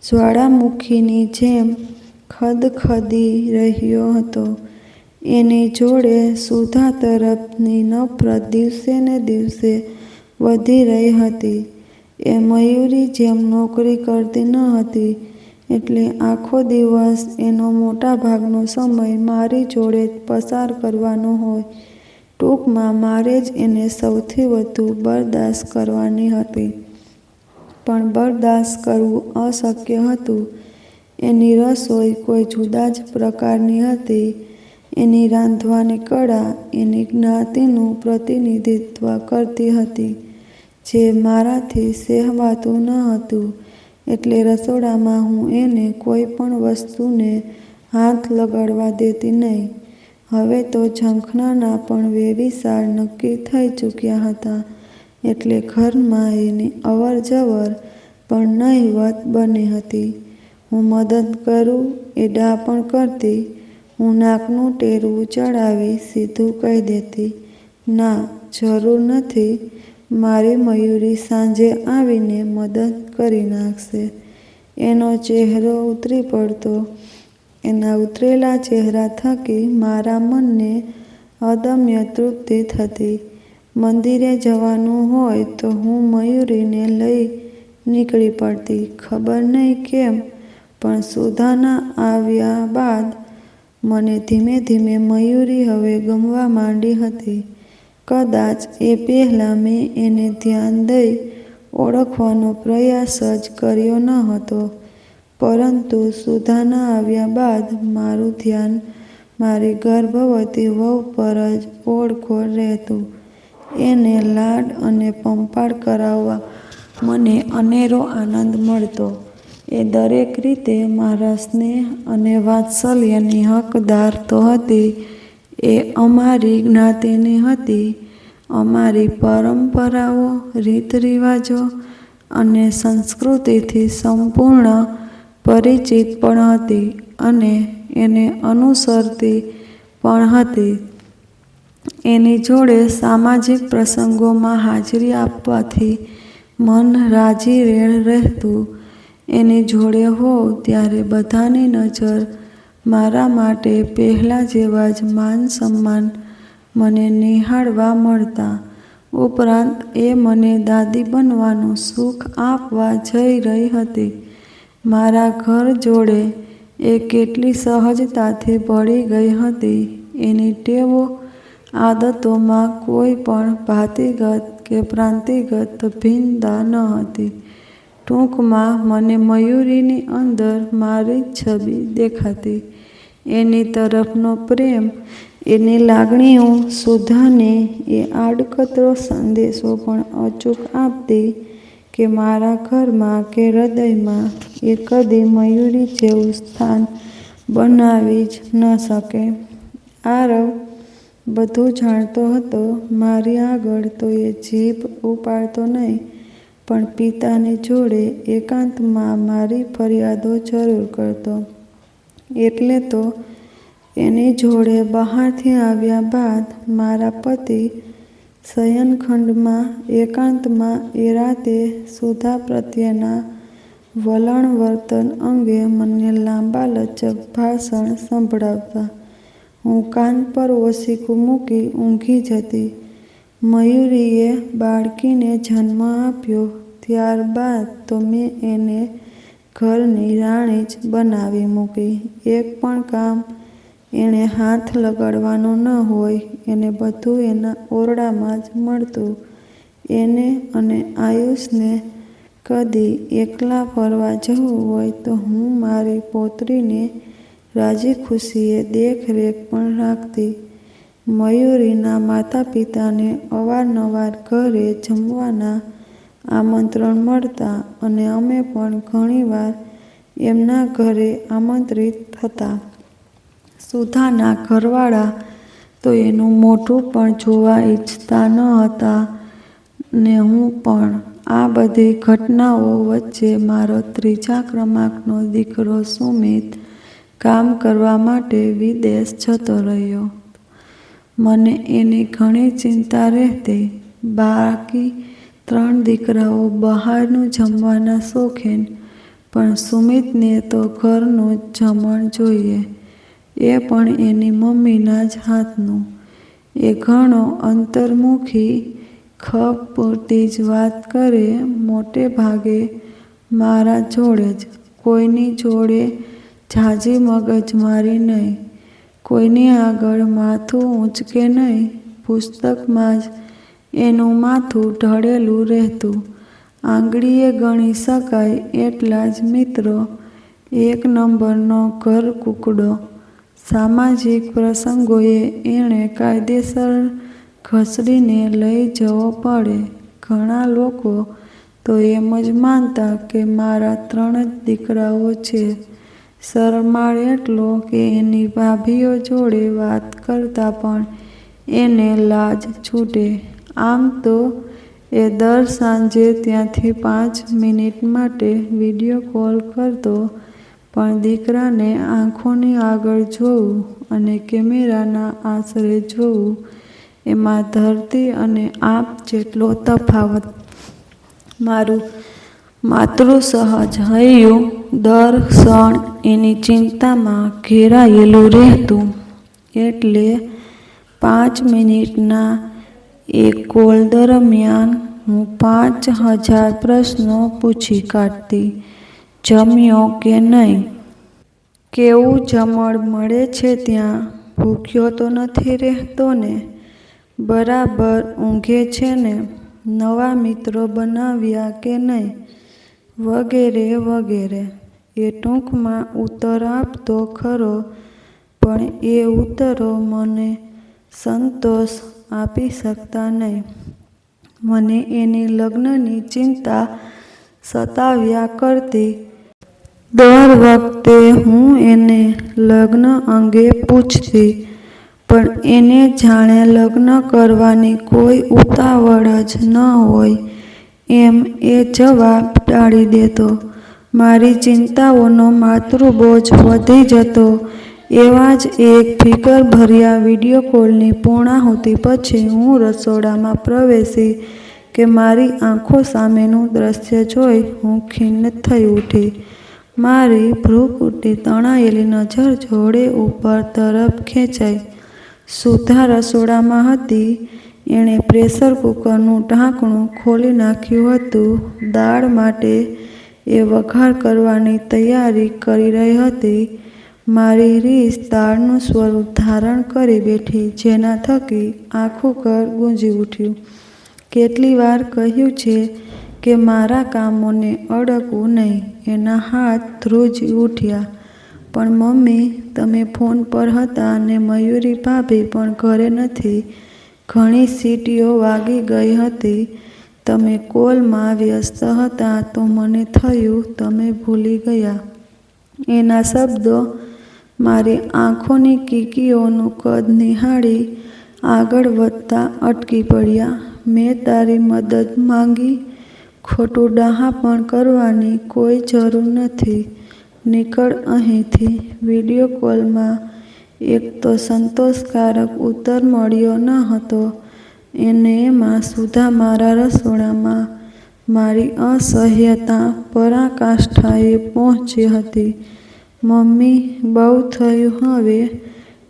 જ્વાળામુખીની જેમ ખદખદી રહ્યો હતો. એની જોડે સુધા તરફની નફરત દિવસે ને દિવસે વધી રહી હતી. એ મયુરી જેમ નોકરી કરતી ન હતી, એટલે આખો દિવસ એનો મોટા ભાગનો સમય મારી જોડે જ પસાર કરવાનો હોય. ટૂંકમાં મારે જ એને સૌથી વધુ બરદાસ્ત કરવાની હતી. પણ બરદાસ્ત કરવું અશક્ય હતું. એની રસોઈ કોઈ જુદા જ પ્રકારની હતી. એની રાંધવાની કળા એની જ્ઞાતિનું પ્રતિનિધિત્વ કરતી હતી, જે મારાથી સહેવાતું ન હતું. એટલે રસોડામાં હું એને કોઈ પણ વસ્તુને હાથ લગાડવા દેતી નહીં. હવે તો ઝંખનાના પણ વેવિશાળ નક્કી થઈ ચૂક્યા હતા, એટલે ઘરમાં એની અવર જવર પણ નહિવત બની હતી. હું મદદ કરું એ ડાપણ કરતી. હું નાકનું ટેરવું ચડાવી સીધું કહી દેતી, ના, જરૂર નથી. મારી મયુરી સાંજે આવીને મદદ કરી નાખશે. એનો ચહેરો ઉતરી પડતો. એના ઉતરેલા ચહેરા થકી મારા મનને અદમ્ય તૃપ્તિ થતી. મંદિરે જવાનું હોય તો હું મયુરીને લઈ નીકળી પડતી. ખબર નહીં કેમ, પણ સુધાના આવ્યા બાદ મને ધીમે ધીમે મયુરી હવે ગમવા માંડી હતી. કદાચ એ પહેલાં મેં એને ધ્યાન દઈ ઓળખવાનો પ્રયાસ જ કર્યો ન હતો, પરંતુ સુધાના આવ્યા બાદ મારું ધ્યાન મારી ગર્ભવતી વહુ પર જ ઓળખોળ રહેતું. એને લાડ અને પંપાળ કરાવવા મને અનેરો આનંદ મળતો. એ દરેક રીતે મારા સ્નેહ અને વાત્સલ્યની હકદાર તો હતી. એ અમારી જ્ઞાતિની હતી. અમારી પરંપરાઓ, રીત રિવાજો અને સંસ્કૃતિથી સંપૂર્ણ પરિચિત પણ હતી અને એને અનુસરતી પણ હતી. એની જોડે સામાજિક પ્રસંગોમાં હાજરી આપવાથી મન રાજીરેણ રહેતું. એની જોડે હોઉં ત્યારે બધાની નજર મારા માટે પહેલાં જેવા જ માન સન્માન મને નિહાળવા મળતા. ઉપરાંત એ મને દાદી બનવાનું સુખ આપવા જઈ રહી હતી. મારા ઘર જોડે એ કેટલી સહજતાથી ભળી ગઈ હતી. એની ટેવો, આદતોમાં કોઈ પણ ભાતિગત કે પ્રાંતિગત ભિન્નતા ન હતી. ટૂંકમાં મને મયુરીની અંદર મારી જ છબી દેખાતી. એની તરફનો પ્રેમ, એની લાગણીઓ સુધાને એ આડકતરો સંદેશો પણ અચૂક આપતી કે મારા ઘરમાં કે હૃદયમાં એ કદી મયુરી જેવું સ્થાન બનાવી જ ન શકે. આરવ બધું જાણતો હતો. મારી આગળ તો એ જીભ ઉપાડતો નહીં, પણ પિતાની જોડે એકાંતમાં મારી ફરિયાદો જરૂર કરતો. એટલે તો એની જોડે બહારથી આવ્યા બાદ મારા પતિ શયનખંડમાં એકાંતમાં એ રાતે સુધા પ્રત્યેના વલણ વર્તન અંગે મને લાંબા લચક ભાષણ સંભળાવતા. હું કાન પર ઓશીકું મૂકી ઊંઘી જતી. મયુરીએ બાળકીને જન્મ આપ્યો ત્યારબાદ તો મેં એને ઘરની રાણી જ બનાવી મૂકી. એક પણ કામ એણે હાથ લગાડવાનો ન હોય. એને બધું એના ઓરડામાં જ મળતું. એને અને આયુષને કદી એકલા ફરવા જવું હોય તો હું મારી પોતરીને રાજી ખુશીએ દેખરેખ પણ રાખતી. મયુરીના માતા પિતાને અવારનવાર ઘરે જમવાના આમંત્રણ મળતા અને અમે પણ ઘણીવાર એમના ઘરે આમંત્રિત થતા. સુધાના ઘરવાળા તો એનું મોઢું પણ જોવા ઈચ્છતા ન હતા ને હું પણ. આ બધી ઘટનાઓ વચ્ચે મારો ત્રીજા ક્રમાંકનો દીકરો સુમિત કામ કરવા માટે વિદેશ જતો રહ્યો. મને એની ઘણી ચિંતા રહેતી. બાકી 3 દીકરાઓ બહારનું જમવાના શોખીન, પણ સુમિતને તો ઘરનું જ જમણ જોઈએ, એ પણ એની મમ્મીના જ હાથનું. એ ઘણો અંતર્મુખી, ખપ પૂરતી જ વાત કરે, મોટે ભાગે મારા જોડે જ, કોઈની જોડે ઝાઝી મગજમારી નહીં, કોઈની આગળ માથું ઊંચકે નહીં. પુસ્તકમાં જ એનું માથું ઢળેલું રહેતું. આંગળીએ ગણી શકાય એટલા જ મિત્રો. એક નંબરનો ઘરકુકડો. સામાજિક પ્રસંગોએ એણે કાયદેસર ઘસડીને લઈ જવો પડે. ઘણા લોકો તો એમ જ માનતા કે મારા 3 જ દીકરાઓ છે. શરમાળ એટલો કે એની ભાભીઓ જોડે વાત કરતાં પણ એને લાજ છૂટે. આમ તો એ દર સાંજે ત્યાંથી 5 મિનિટ માટે વિડીયો કોલ કરતો, પણ દીકરાને આંખોની આગળ જોવું અને કેમેરાના આશરે જોવું, એમાં ધરતી અને આપ જેટલો તફાવત. મારું માતૃસહજ હૈયું દર ક્ષણ એની ચિંતામાં ઘેરાયેલું રહેતું. એટલે 5 મિનિટના એ કોલ દરમિયાન હું 5000 પ્રશ્નો પૂછી કાઢતી. જમ્યો કે નહીં? કેવું જમણ મળે છે ત્યાં? ભૂખ્યો તો નથી રહેતો ને? બરાબર ઊંઘે છે ને? નવા મિત્રો બનાવ્યા કે નહીં? વગેરે વગેરે. એ ટૂંકમાં ઉત્તર આપતો ખરો, પણ એ ઉત્તરો મને સંતોષ આપી શકતા નહીં. મને એની લગ્નની ચિંતા સતાવ્યા કરતી. દર વખતે હું એને લગ્ન અંગે પૂછતી, પણ એને જાણે લગ્ન કરવાની કોઈ ઉતાવળ જ ન હોય એમ એ જવાબ ટાળી દેતો. મારી ચિંતાઓનો માતૃબોજ વધી જતો. એવા જ એક ફિકરભર્યા વિડીયો કોલની પૂર્ણાહુતિ પછી હું રસોડામાં પ્રવેશી કે મારી આંખો સામેનું દ્રશ્ય જોઈ હું ખિન્ન થઈ ઉઠી. મારી ભ્રૂકુટી તણાયેલી નજર જોડે ઉપર તરફ ખેંચાઈ. સુધા રસોડામાં હતી. એણે પ્રેશર કુકરનું ઢાંકણું ખોલી નાખ્યું હતું. દાળ માટે એ વઘાર કરવાની તૈયારી કરી રહી હતી. મારી રીસ દાળનું સ્વરૂપ ધારણ કરી બેઠી, જેના થકી આખું ઘર ગુંજી ઉઠ્યું. કેટલી વાર કહ્યું છે કે મારા કામોને અડકવું નહીં. એના હાથ ધ્રુજી ઉઠ્યા. પણ મમ્મી, તમે ફોન પર હતા અને મયુરી ભાભી પણ ઘરે નથી. ઘણી સીટીઓ વાગી ગઈ હતી. તમે કોલમાં વ્યસ્ત હતા તો મને થયું તમે ભૂલી ગયા. એના શબ્દો મારી આંખોની કીકીઓનું કદ નિહાળી આગળ વધતા અટકી પડ્યા. મેં તારી મદદ માંગી. ખોટું ડહાપણ કરવાની કોઈ જરૂર નથી. નીકળ અહીંથી. વિડીયો કોલમાં એક તો સંતોષકારક ઉત્તર મળ્યો ન હતો, અને એમાં સુધા મારા રસોડામાં મારી અસહ્યતા પરાકાષ્ઠાએ પહોંચી હતી. મમ્મી, બહુ થયું હવે.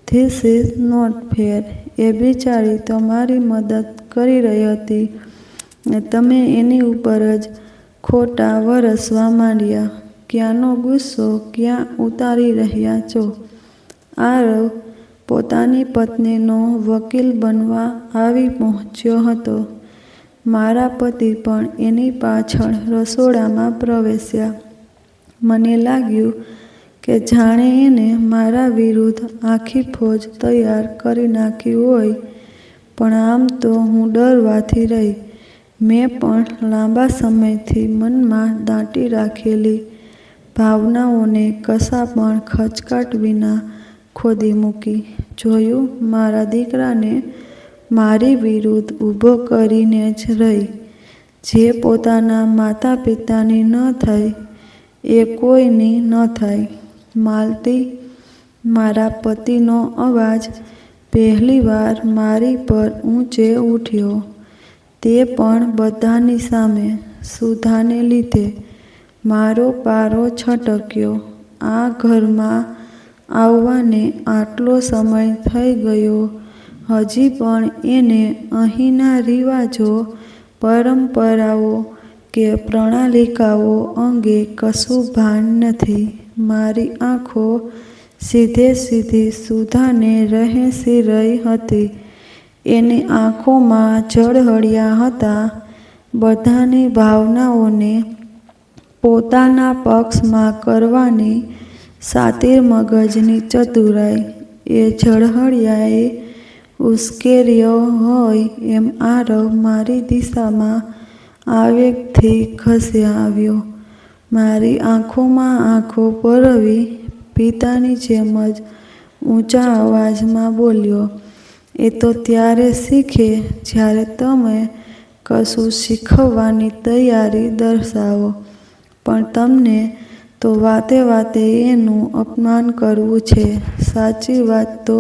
This is not fair. એ બિચારી તમારી મદદ કરી રહી હતી ને તમે એની ઉપર જ ખોટા વરસવા માંડ્યા. ક્યાંનો ગુસ્સો ક્યાં ઉતારી રહ્યા છો? આરવ પોતાની પત્નીનો વકીલ બનવા આવી પહોંચ્યો હતો. મારા પતિ પણ એની પાછળ રસોડામાં પ્રવેશ્યા. મને લાગ્યું કે જાણે એને મારા વિરુદ્ધ આખી ફોજ તૈયાર કરી નાખી હોય, પણ આમ તો હું ડરવાથી રહી. મેં પણ લાંબા સમયથી મનમાં દાટી રાખેલી ભાવનાઓને કશા પણ ખચકાટ વિના ખોદી મૂકી. જોયું, મારા દીકરાને મારી વિરુદ્ધ ઊભો કરીને જ રહી. જે પોતાના માતા પિતાની ન થઈ એ કોઈની ન થાય. માલતી, મારા પતિનો અવાજ પહેલીવાર મારી પર ઊંચે ઉઠ્યો. તે પણ બધાની સામે. સુધાને લીધે. મારો પારો છટક્યો. આ ઘરમાં આવવાને આટલો સમય થઈ ગયો, હજી પણ એને અહીંના રિવાજો, પરંપરાઓ કે પ્રણાલિકાઓ અંગે કશું ભાન નથી. મારી આંખો સીધે સીધી સુધાને રહેસી રહી હતી. એની આંખોમાં ઝળહળિયા હતા. બધાની ભાવનાઓને પોતાના પક્ષમાં કરવાની સાતીર મગજની ચતુરાઈ. એ ઝળહળિયાએ ઉશ્કેર્યો હોય એમ આરવ મારી દિશામાં આવેગથી ખસી આવ્યો. મારી આંખોમાં આંખો પરોવી પિતાની જેમ જ ઊંચા અવાજમાં બોલ્યો, એ તો ત્યારે શીખે જ્યારે તમે કશું શીખવવાની તૈયારી દર્શાવો, પણ તમને તો વાતે વાતે એનું અપમાન કરવું છે. સાચી વાત તો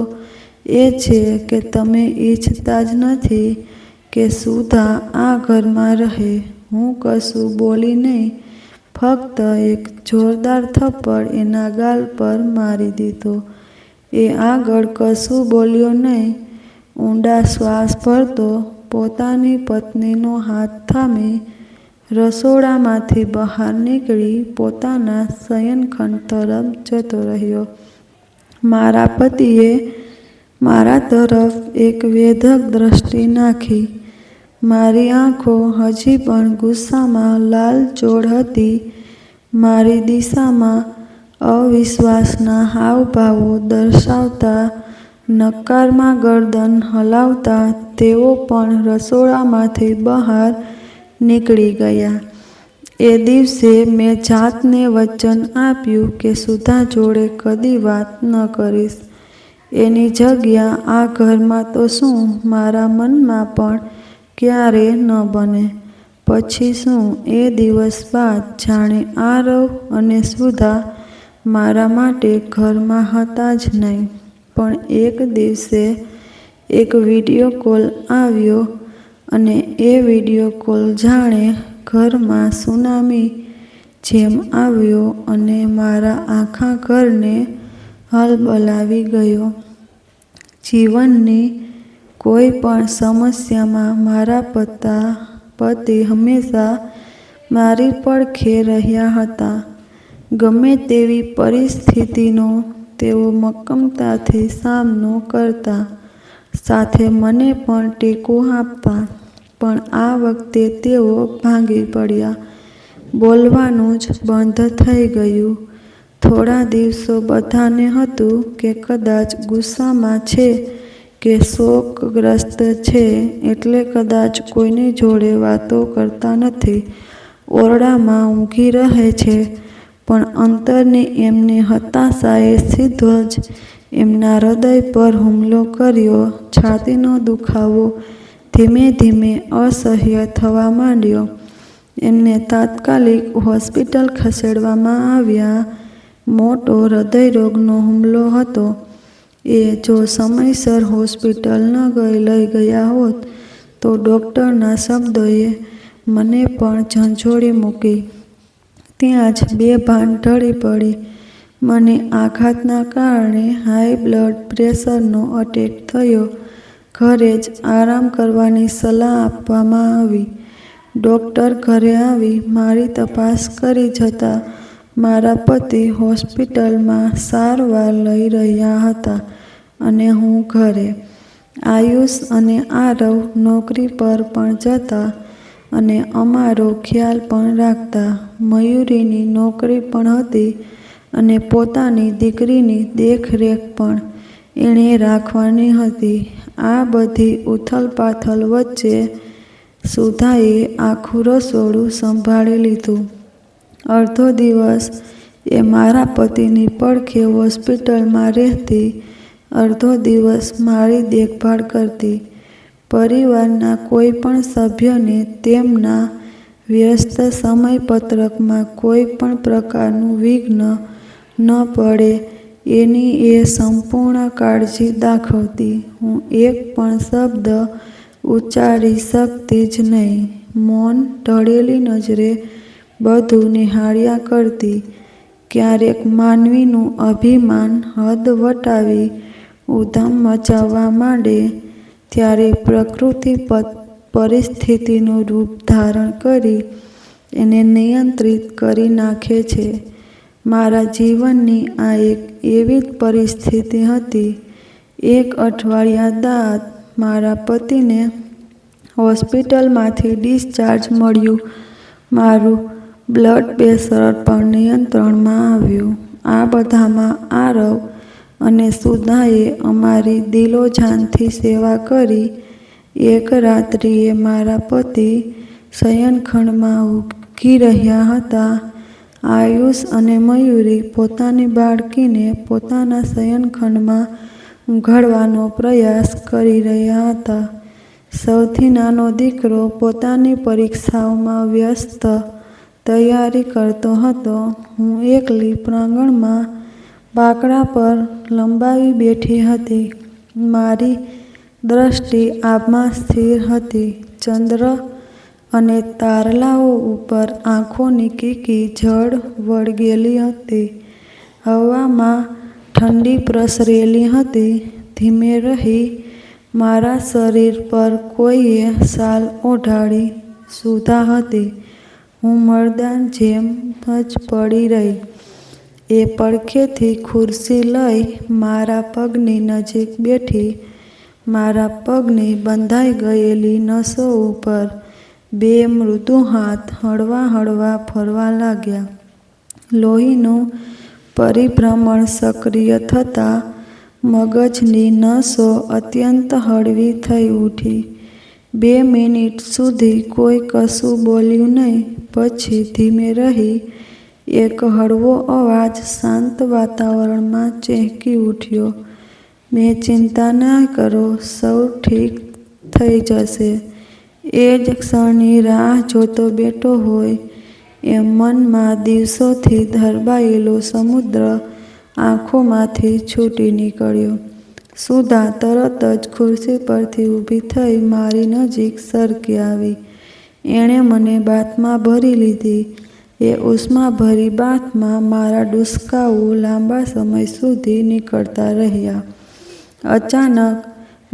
એ છે કે તમે ઈચ્છતા જ નથી કે સુધા આ ઘરમાં રહે. હું કશું બોલી નહીં, ફક્ત એક જોરદાર થપ્પડ એના ગાલ પર મારી દીધો. એ આગળ કશું બોલ્યો નહીં. ઊંડા શ્વાસ ભરતો પોતાની પત્નીનો હાથ થામી રસોડામાંથી બહાર નીકળી પોતાના શયનખંડ તરફ જતો રહ્યો. મારા પતિએ મારા તરફ એક વેધક દ્રષ્ટિ નાખી. મારી આંખો હજી પણ ગુસ્સામાં લાલચોળ હતી. મારી દિશામાં અવિશ્વાસના હાવભાવો દર્શાવતા, નકારમાં ગરદન હલાવતા તેઓ પણ રસોડામાંથી બહાર નીકળી ગયા. એ દિવસે મેં જાતને વચન આપ્યું કે સુધા જોડે કદી વાત ન કરીશ. એની જગ્યા આ ઘરમાં તો શું મારા મનમાં પણ ક્યારે ન બને. પછી શું એ દિવસ બાદ જાણે આરવ અને સુધા મારા માટે ઘરમાં હતા જ નહીં. પણ એક દિવસે એક વિડીયો કોલ આવ્યો અને એ વિડીયો કોલ જાણે ઘરમાં સુનામી જેમ આવ્યો અને મારા આખા ઘરને હલબલાવી ગયો. જીવનની કોઈ પણ સમસ્યામાં મારા પતિ હંમેશા મારી પડખે રહ્યા હતા. ગમે તેવી પરિસ્થિતિનો તેઓ મક્કમતાથી સામનો કરતા, સાથે મને પણ ટેકો આપતા. પણ આ વખતે તેઓ ભાંગી પડ્યા. બોલવાનું જ બંધ થઈ ગયું. થોડા દિવસો બધાને હતું કે કદાચ ગુસ્સામાં છે કે શોકગ્રસ્ત છે એટલે કદાચ કોઈની જોડે વાતો કરતા નથી, ઓરડામાં ઊંઘી રહે છે. પણ અંતરની એમની હતાશાએ સીધો જ એમના હૃદય પર હુમલો કર્યો. છાતીનો દુખાવો ધીમે ધીમે અસહ્ય થવા માંડ્યો. એમને તાત્કાલિક હોસ્પિટલ ખસેડવામાં આવ્યા. મોટો હૃદયરોગનો હુમલો હતો. એ જો સમયસર હોસ્પિટલ ન લઈ ગયા હોત તો ડૉક્ટરના શબ્દોએ મને પણ ઝંઝોળી મૂકી. ત્યાં જ બેભાન ઢળી પડી. મને આઘાતના કારણે હાઈ બ્લડ પ્રેશરનો અટેક થયો. ઘરે જ આરામ કરવાની સલાહ આપવામાં આવી. ડૉક્ટર ઘરે આવી મારી તપાસ કરી જતા મારા પતિ હોસ્પિટલમાં સારવાર લઈ રહ્યા હતા અને હું ઘરે. આયુષ અને આરવ નોકરી પર પણ જતા અને અમારો ખ્યાલ પણ રાખતા. મયુરીની નોકરી પણ હતી અને પોતાની દીકરીની દેખરેખ પણ એણે રાખવાની હતી. આ બધી ઉથલપાથલ વચ્ચે સુધાએ આખું રસોડું સંભાળી લીધું. અડધો દિવસ એ મારા પતિની પડખે હોસ્પિટલમાં રહેતી, અડધો દિવસ મારી દેખભાળ કરતી. પરિવારના કોઈ પણ સભ્યને તેમના વ્યસ્ત સમયપત્રકમાં કોઈ પણ પ્રકારનું વિઘ્ન ન પડે એની એ સંપૂર્ણ કાળજી દાખવતી. હું એક પણ શબ્દ ઉચ્ચારી શકતી જ નહીં. મૌન ઢળેલી નજરે બધું નિહાળ્યા કરતી. ક્યારેક માનવીનું અભિમાન હદ વટાવી ઉધામ મચાવવા માંડે ત્યારે પ્રકૃતિ પરિસ્થિતિનું રૂપ ધારણ કરી એને નિયંત્રિત કરી નાખે છે. મારા જીવનની આ એક એવી જ પરિસ્થિતિ હતી. એક અઠવાડિયા બાદ મારા પતિને હોસ્પિટલમાંથી ડિસ્ચાર્જ મળ્યું. મારું બ્લડ પ્રેશર પણ નિયંત્રણમાં આવ્યું. આ બધામાં આરવ અને સુધાએ અમારી દિલોજાનથી સેવા કરી. એક રાત્રિએ મારા પતિ શયનખંડમાં ઊંઘી રહ્યા હતા. આયુષ અને મયુરી પોતાની બાળકીને પોતાના શયનખંડમાં ઊંઘાડવાનો પ્રયાસ કરી રહ્યા હતા. સૌથી નાનો દીકરો પોતાની પરીક્ષાઓમાં વ્યસ્ત તૈયારી કરતો હતો. હું એકલી પ્રાંગણમાં બાકડા પર લંબાવી બેઠી હતી. મારી દ્રષ્ટિ આભમાં સ્થિર હતી. ચંદ્ર અને તારલાઓ ઉપર આંખોની કીકી ઝળ વળગેલી હતી. હવામાં ઠંડી પ્રસરેલી હતી. ધીમે રહી મારા શરીર પર કોઈએ શાલ ઓઢાડી. સુધા હતી. હું મરદાન જેમ જ પડી રહી. એ પડખેથી ખુરશી લઈ મારા પગની નજીક બેઠી. મારા પગની બંધાઈ ગયેલી નસો ઉપર બે મૃદુ હાથ હળવા હળવા ફરવા લાગ્યા. લોહીનું પરિભ્રમણ સક્રિય થતાં મગજની નસો અત્યંત હળવી થઈ ઉઠી. 2 મિનિટ સુધી કોઈ કશું બોલ્યું નહીં. પછી ધીમે રહી એક હળવો અવાજ શાંત વાતાવરણમાં ચહેકી ઉઠ્યો. મેં ચિંતા ના કરો, સૌ ઠીક થઈ જશે. એ જ ક્ષણની રાહ જોતો બેઠો હોય એમ મનમાં દિવસોથી ધરબાયેલો સમુદ્ર આંખોમાંથી છૂટી નીકળ્યો. સુધા તરત જ ખુરશી પરથી ઊભી થઈ મારી નજીક સરકી આવી. એણે મને બાથમાં ભરી લીધી. એ ઉષ્માભરી બાથમાં મારા ડૂસકાઓ લાંબા સમય સુધી નીકળતા રહ્યા. અચાનક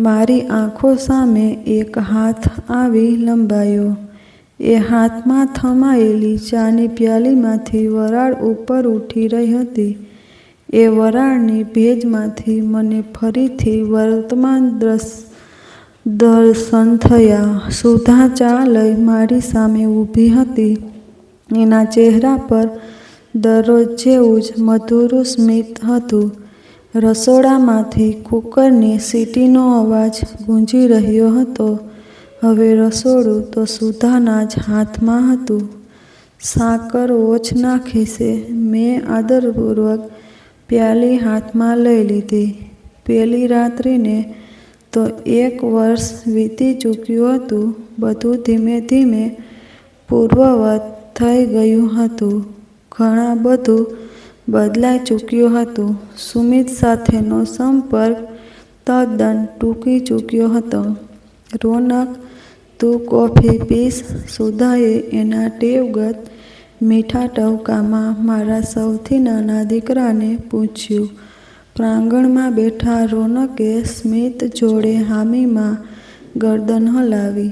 મારી આંખો સામે એક હાથ આવી લંબાયો. એ હાથમાં થમાયેલી ચાની પ્યાલીમાંથી વરાળ ઉપર ઉઠી રહી હતી. એ વરાળની ભેજમાંથી મને ફરીથી વર્તમાન દર્શન થયા. સુધા ચા લઈ મારી સામે ઊભી હતી. એના ચહેરા પર દરરોજ જેવું જ મધુર સ્મિત હતું. રસોડામાંથી કુકરની સીટીનો અવાજ ગૂંજી રહ્યો હતો. હવે રસોડું તો સુધાના જ હાથમાં હતું. સાકર ઓછ નાખી છે. મેં આદરપૂર્વક પ્યાલી હાથમાં લઈ લીધી. પેલી રાત્રિને તો 1 વર્ષ વીતી ચૂક્યું હતું. બધું ધીમે ધીમે પૂર્વવત થઈ ગયું હતું. ઘણા બધું બદલાઈ ચૂક્યું હતું. સુમિત સાથેનો સંપર્ક તદ્દન તૂટી ચૂક્યો હતો. રોનક, તું કોફી પીશ? સુધાએ એના ટેવગત મીઠા ટહુકામાં મારા સૌથી નાના દીકરાને પૂછ્યું. પ્રાંગણમાં બેઠા રોનકે સ્મિત જોડે હામીમાં ગરદન હલાવી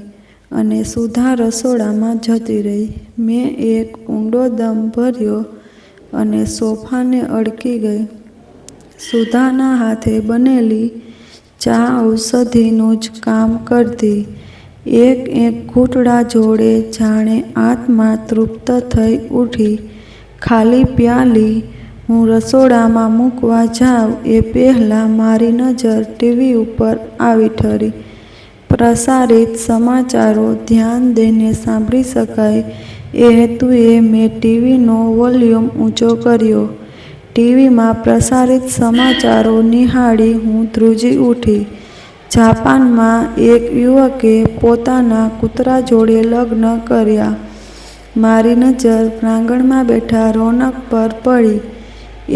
અને સુધા રસોડામાં જતી રહી. મેં એક ઊંડો દમ ભર્યો અને સોફાને અડકી ગઈ. સુધાના હાથે બનેલી ચા ઔષધિનું જ કામ કરતી. એક ઘૂંટડા જોડે જાણે આત્મા તૃપ્ત થઈ ઉઠી. ખાલી પ્યાલી હું રસોડામાં મૂકવા જાઉં એ પહેલાં મારી નજર ટીવી ઉપર આવી ઠરી. પ્રસારિત સમાચારો ધ્યાન દઈને સાંભળી શકાય એ હેતુએ મેં ટીવીનો વોલ્યુમ ઊંચો કર્યો. ટીવીમાં પ્રસારિત સમાચારો નિહાળી હું ધ્રુજી ઉઠી. જાપાનમાં એક યુવકે પોતાના કૂતરા જોડે લગ્ન કર્યા. મારી નજર પ્રાંગણમાં બેઠા રોનક પર પડી.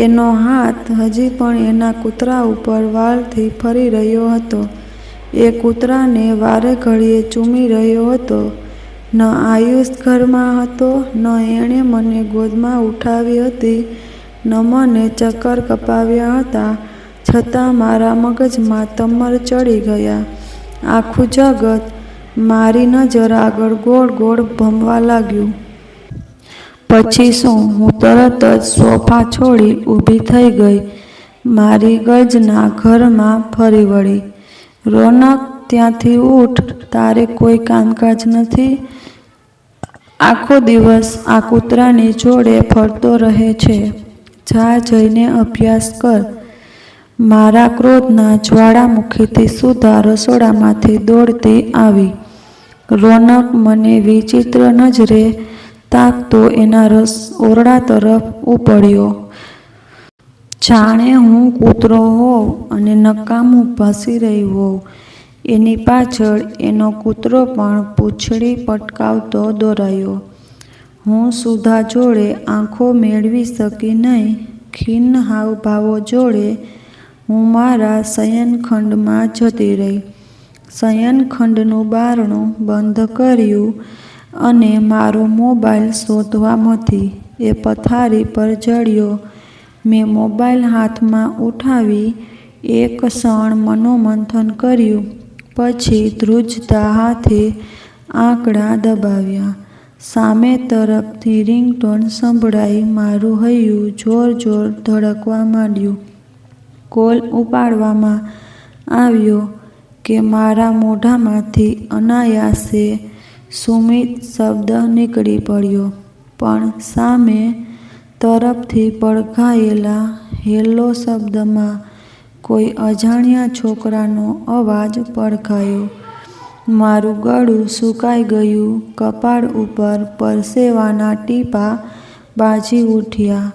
એનો હાથ હજી પણ એના કૂતરા ઉપર વાલથી ફરી રહ્યો હતો. એ કૂતરાને વારે ઘડીએ ચૂમી રહ્યો હતો. ન આયુષ ઘરમાં હતો, ન એણે મને ગોદમાં ઉઠાવી હતી, ન મને ચક્કર કપાવ્યા હતા, છતાં મારા મગજમાં તમર ચડી ગયા. આખું જગત મારી નજર આગળ ગોળ ગોળ ભમવા લાગ્યું. પછી શું? હું તરત જ સોફા છોડી ઊભી થઈ ગઈ. મારી ગર્જના ઘરમાં ફરી વળી. રોનક, ત્યાંથી ઊઠ, તારે કોઈ કામકાજ નથી? આખો દિવસ આ કૂતરાની જોડે ફરતો રહે છે. જા જઈને અભ્યાસ કર. મારા ક્રોધના જ્વાળામુખીથી સુધા રસોડામાંથી દોડતી આવી. રોનક મને વિચિત્ર નજરે તાકતો એના ઓરડા તરફ ઉપડ્યો. જાણે હું કૂતરો હોઉં અને નકામું ભસી રહી હોઉં. એની પાછળ એનો કૂતરો પણ પૂંછડી પટકાવતો દોરાયો. હું સુધા જોડે આંખો મેળવી શકી નહીં. ખિન્ન હાવભાવો જોડે હું મારા શયનખંડમાં જતી રહી. શયનખંડનું બારણું બંધ કર્યું અને મારો મોબાઈલ શોધવા મથી એ પથારી પર ચડ્યો. મેં મોબાઈલ હાથમાં ઉઠાવી એક ક્ષણ મનોમંથન કર્યું, પછી ધ્રુજતા હાથે આંકડા દબાવ્યા. સામે તરફથી રિંગટોન સંભળાઈ. મારું હૈયું જોર જોર ધડકવા માંડ્યું. કોલ ઉપાડવામાં આવ્યો કે મારા મોઢામાંથી અનાયાસે સુમિત શબ્દ નીકળી પડ્યો, પણ સામે તરફથી પડઘાયેલા હેલો શબ્દમાં કોઈ અજાણ્યા છોકરાનો અવાજ પડઘાયો. મારું ગળું સૂકાઈ ગયું. કપાળ ઉપર પરસેવાના ટીપાં બાજી ઉઠ્યા.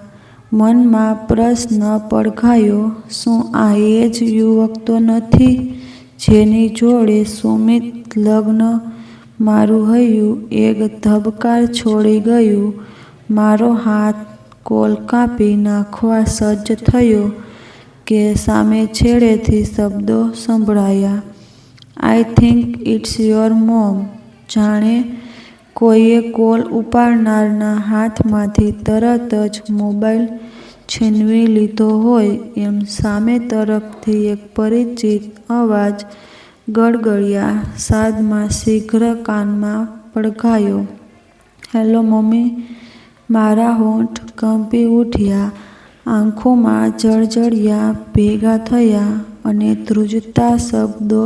મનમાં પ્રશ્ન પડઘાયો, શું આ એ જ યુવક તો નથી જેની જોડે સુમિત લગ્ન? મારું હૈયું એક ધબકાર છોડી ગયું. મારો હાથ કોલ કાપી નાખવા સજ્જ થયો કે સામે છેડેથી શબ્દો સંભળાયા, I think it's your mom. જાણે કોઈએ કોલ ઉપાડનારના હાથમાંથી તરત જ મોબાઈલ છીનવી લીધો હોય એમ સામે તરફથી એક પરિચિત અવાજ ગળગળિયા સાદમાં શીઘ્ર કાનમાં પડઘાયો, હેલો મમ્મી. મારા હોઠ કંપી ઉઠ્યા, આંખોમાં જળજળિયા ભેગા થયા અને ધ્રુજતા શબ્દો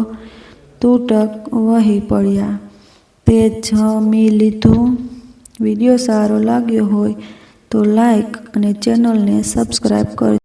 તૂટક વહી પડ્યા, તે જમી લીધું? વિડીયો સારો લાગ્યો હોય તો લાઈક અને ચેનલને સબસ્ક્રાઈબ કરજો.